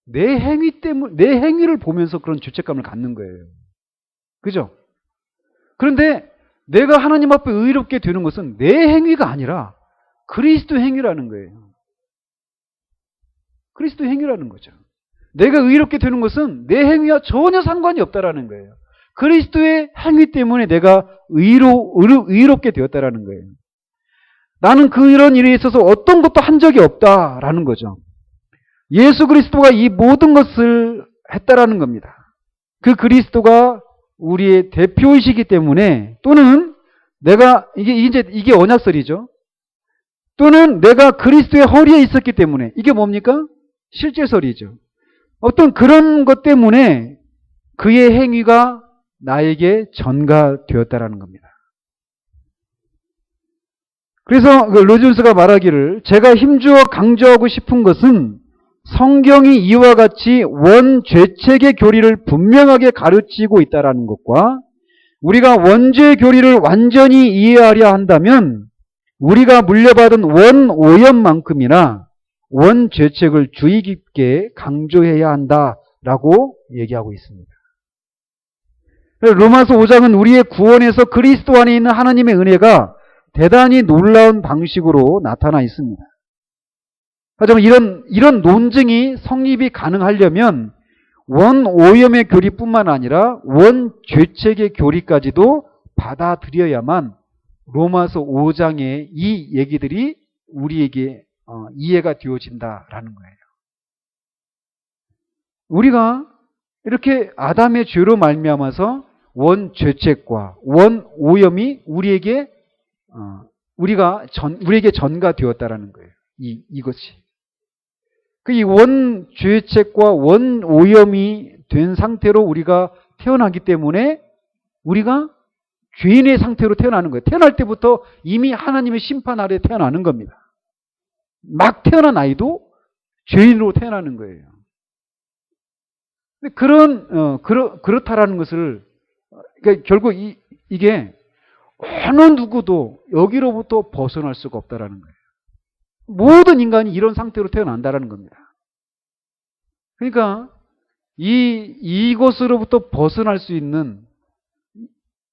Speaker 1: 내 행위를 보면서 그런 죄책감을 갖는 거예요. 그죠? 그런데 내가 하나님 앞에 의롭게 되는 것은 내 행위가 아니라 그리스도 행위라는 거예요. 그리스도 행위라는 거죠. 내가 의롭게 되는 것은 내 행위와 전혀 상관이 없다라는 거예요. 그리스도의 행위 때문에 내가 의롭게 되었다라는 거예요. 나는 이런 일에 있어서 어떤 것도 한 적이 없다라는 거죠. 예수 그리스도가 이 모든 것을 했다라는 겁니다. 그 그리스도가 우리의 대표이시기 때문에, 또는 이게 언약설이죠. 또는 내가 그리스도의 허리에 있었기 때문에, 이게 뭡니까? 실제설이죠. 어떤 그런 것 때문에 그의 행위가 나에게 전가되었다라는 겁니다. 그래서 로준스가 말하기를, 제가 힘주어 강조하고 싶은 것은 성경이 이와 같이 원죄책의 교리를 분명하게 가르치고 있다는 것과, 우리가 원죄의 교리를 완전히 이해하려 한다면 우리가 물려받은 원오염만큼이나 원죄책을 주의 깊게 강조해야 한다라고 얘기하고 있습니다. 로마서 5장은 우리의 구원에서 그리스도 안에 있는 하나님의 은혜가 대단히 놀라운 방식으로 나타나 있습니다. 하지만 이런 논증이 성립이 가능하려면 원오염의 교리뿐만 아니라 원죄책의 교리까지도 받아들여야만 로마서 5장의 이 얘기들이 우리에게 이해가 되어진다라는 거예요. 우리가 이렇게 아담의 죄로 말미암아서 원죄책과 원오염이 우리에게 전가되었다라는 거예요. 이것이. 이 원죄책과 원오염이 된 상태로 우리가 태어나기 때문에 우리가 죄인의 상태로 태어나는 거예요. 태어날 때부터 이미 하나님의 심판 아래 태어나는 겁니다. 막 태어난 아이도 죄인으로 태어나는 거예요. 그렇다라는 것을, 그러니까 결국 이게 어느 누구도 여기로부터 벗어날 수가 없다라는 거예요. 모든 인간이 이런 상태로 태어난다라는 겁니다. 그러니까 이것으로부터 벗어날 수 있는,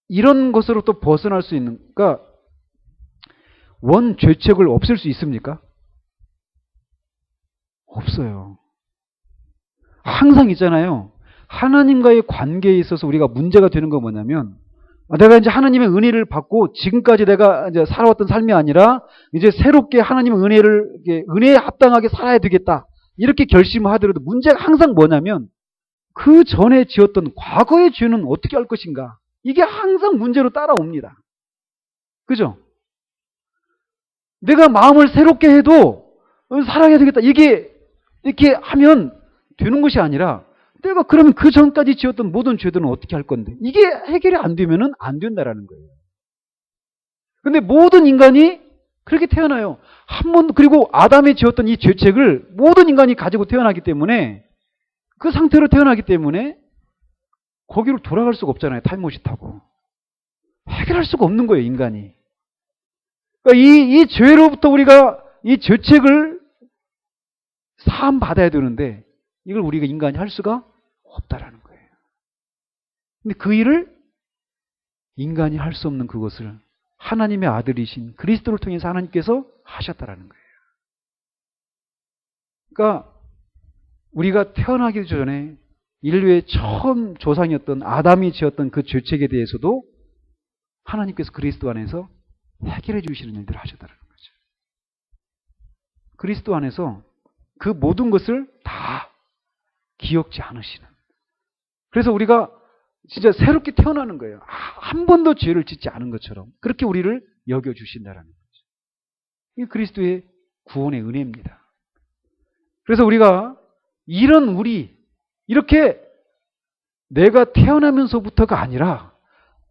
Speaker 1: 이런 것으로부터 벗어날 수 있는, 그러니까 원죄책을 없앨 수 있습니까? 없어요. 항상 있잖아요. 하나님과의 관계에 있어서 우리가 문제가 되는 건 뭐냐면, 내가 이제 하나님의 은혜를 받고 지금까지 내가 이제 살아왔던 삶이 아니라 이제 새롭게 하나님의 은혜에 합당하게 살아야 되겠다, 이렇게 결심하더라도 문제가 항상 뭐냐면, 그 전에 지었던 과거의 죄는 어떻게 할 것인가, 이게 항상 문제로 따라옵니다. 그죠? 내가 마음을 새롭게 해도 살아야 되겠다, 이게 이렇게 하면 되는 것이 아니라, 내가 그러면 그 전까지 지었던 모든 죄들은 어떻게 할 건데, 이게 해결이 안 되면은 안 된다라는 거예요. 근데 모든 인간이 그렇게 태어나요. 그리고 아담이 지었던 이 죄책을 모든 인간이 가지고 태어나기 때문에, 그 상태로 태어나기 때문에 거기로 돌아갈 수가 없잖아요. 타임머신 타고. 해결할 수가 없는 거예요, 인간이. 그러니까 이 죄로부터 우리가 이 죄책을 사함 받아야 되는데, 이걸 우리가 인간이 할 수가 없다라는 거예요. 근데 그 일을 인간이 할 수 없는 그것을 하나님의 아들이신 그리스도를 통해서 하나님께서 하셨다라는 거예요. 그러니까 우리가 태어나기 전에 인류의 처음 조상이었던 아담이 지었던 그 죄책에 대해서도 하나님께서 그리스도 안에서 해결해 주시는 일들을 하셨다는 거죠. 그리스도 안에서 그 모든 것을 다 기억지 않으시는. 그래서 우리가 진짜 새롭게 태어나는 거예요. 한 번도 죄를 짓지 않은 것처럼 그렇게 우리를 여겨주신다는 거죠. 이게 그리스도의 구원의 은혜입니다. 그래서 우리가 이렇게 내가 태어나면서부터가 아니라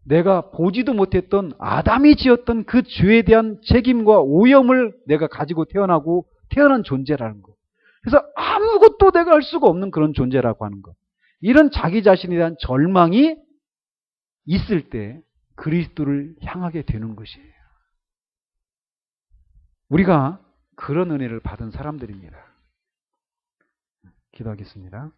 Speaker 1: 내가 보지도 못했던 아담이 지었던 그 죄에 대한 책임과 오염을 내가 가지고 태어난 존재라는 거. 그래서 아무것도 내가 할 수가 없는 그런 존재라고 하는 것. 이런 자기 자신에 대한 절망이 있을 때 그리스도를 향하게 되는 것이에요. 우리가 그런 은혜를 받은 사람들입니다. 기도하겠습니다.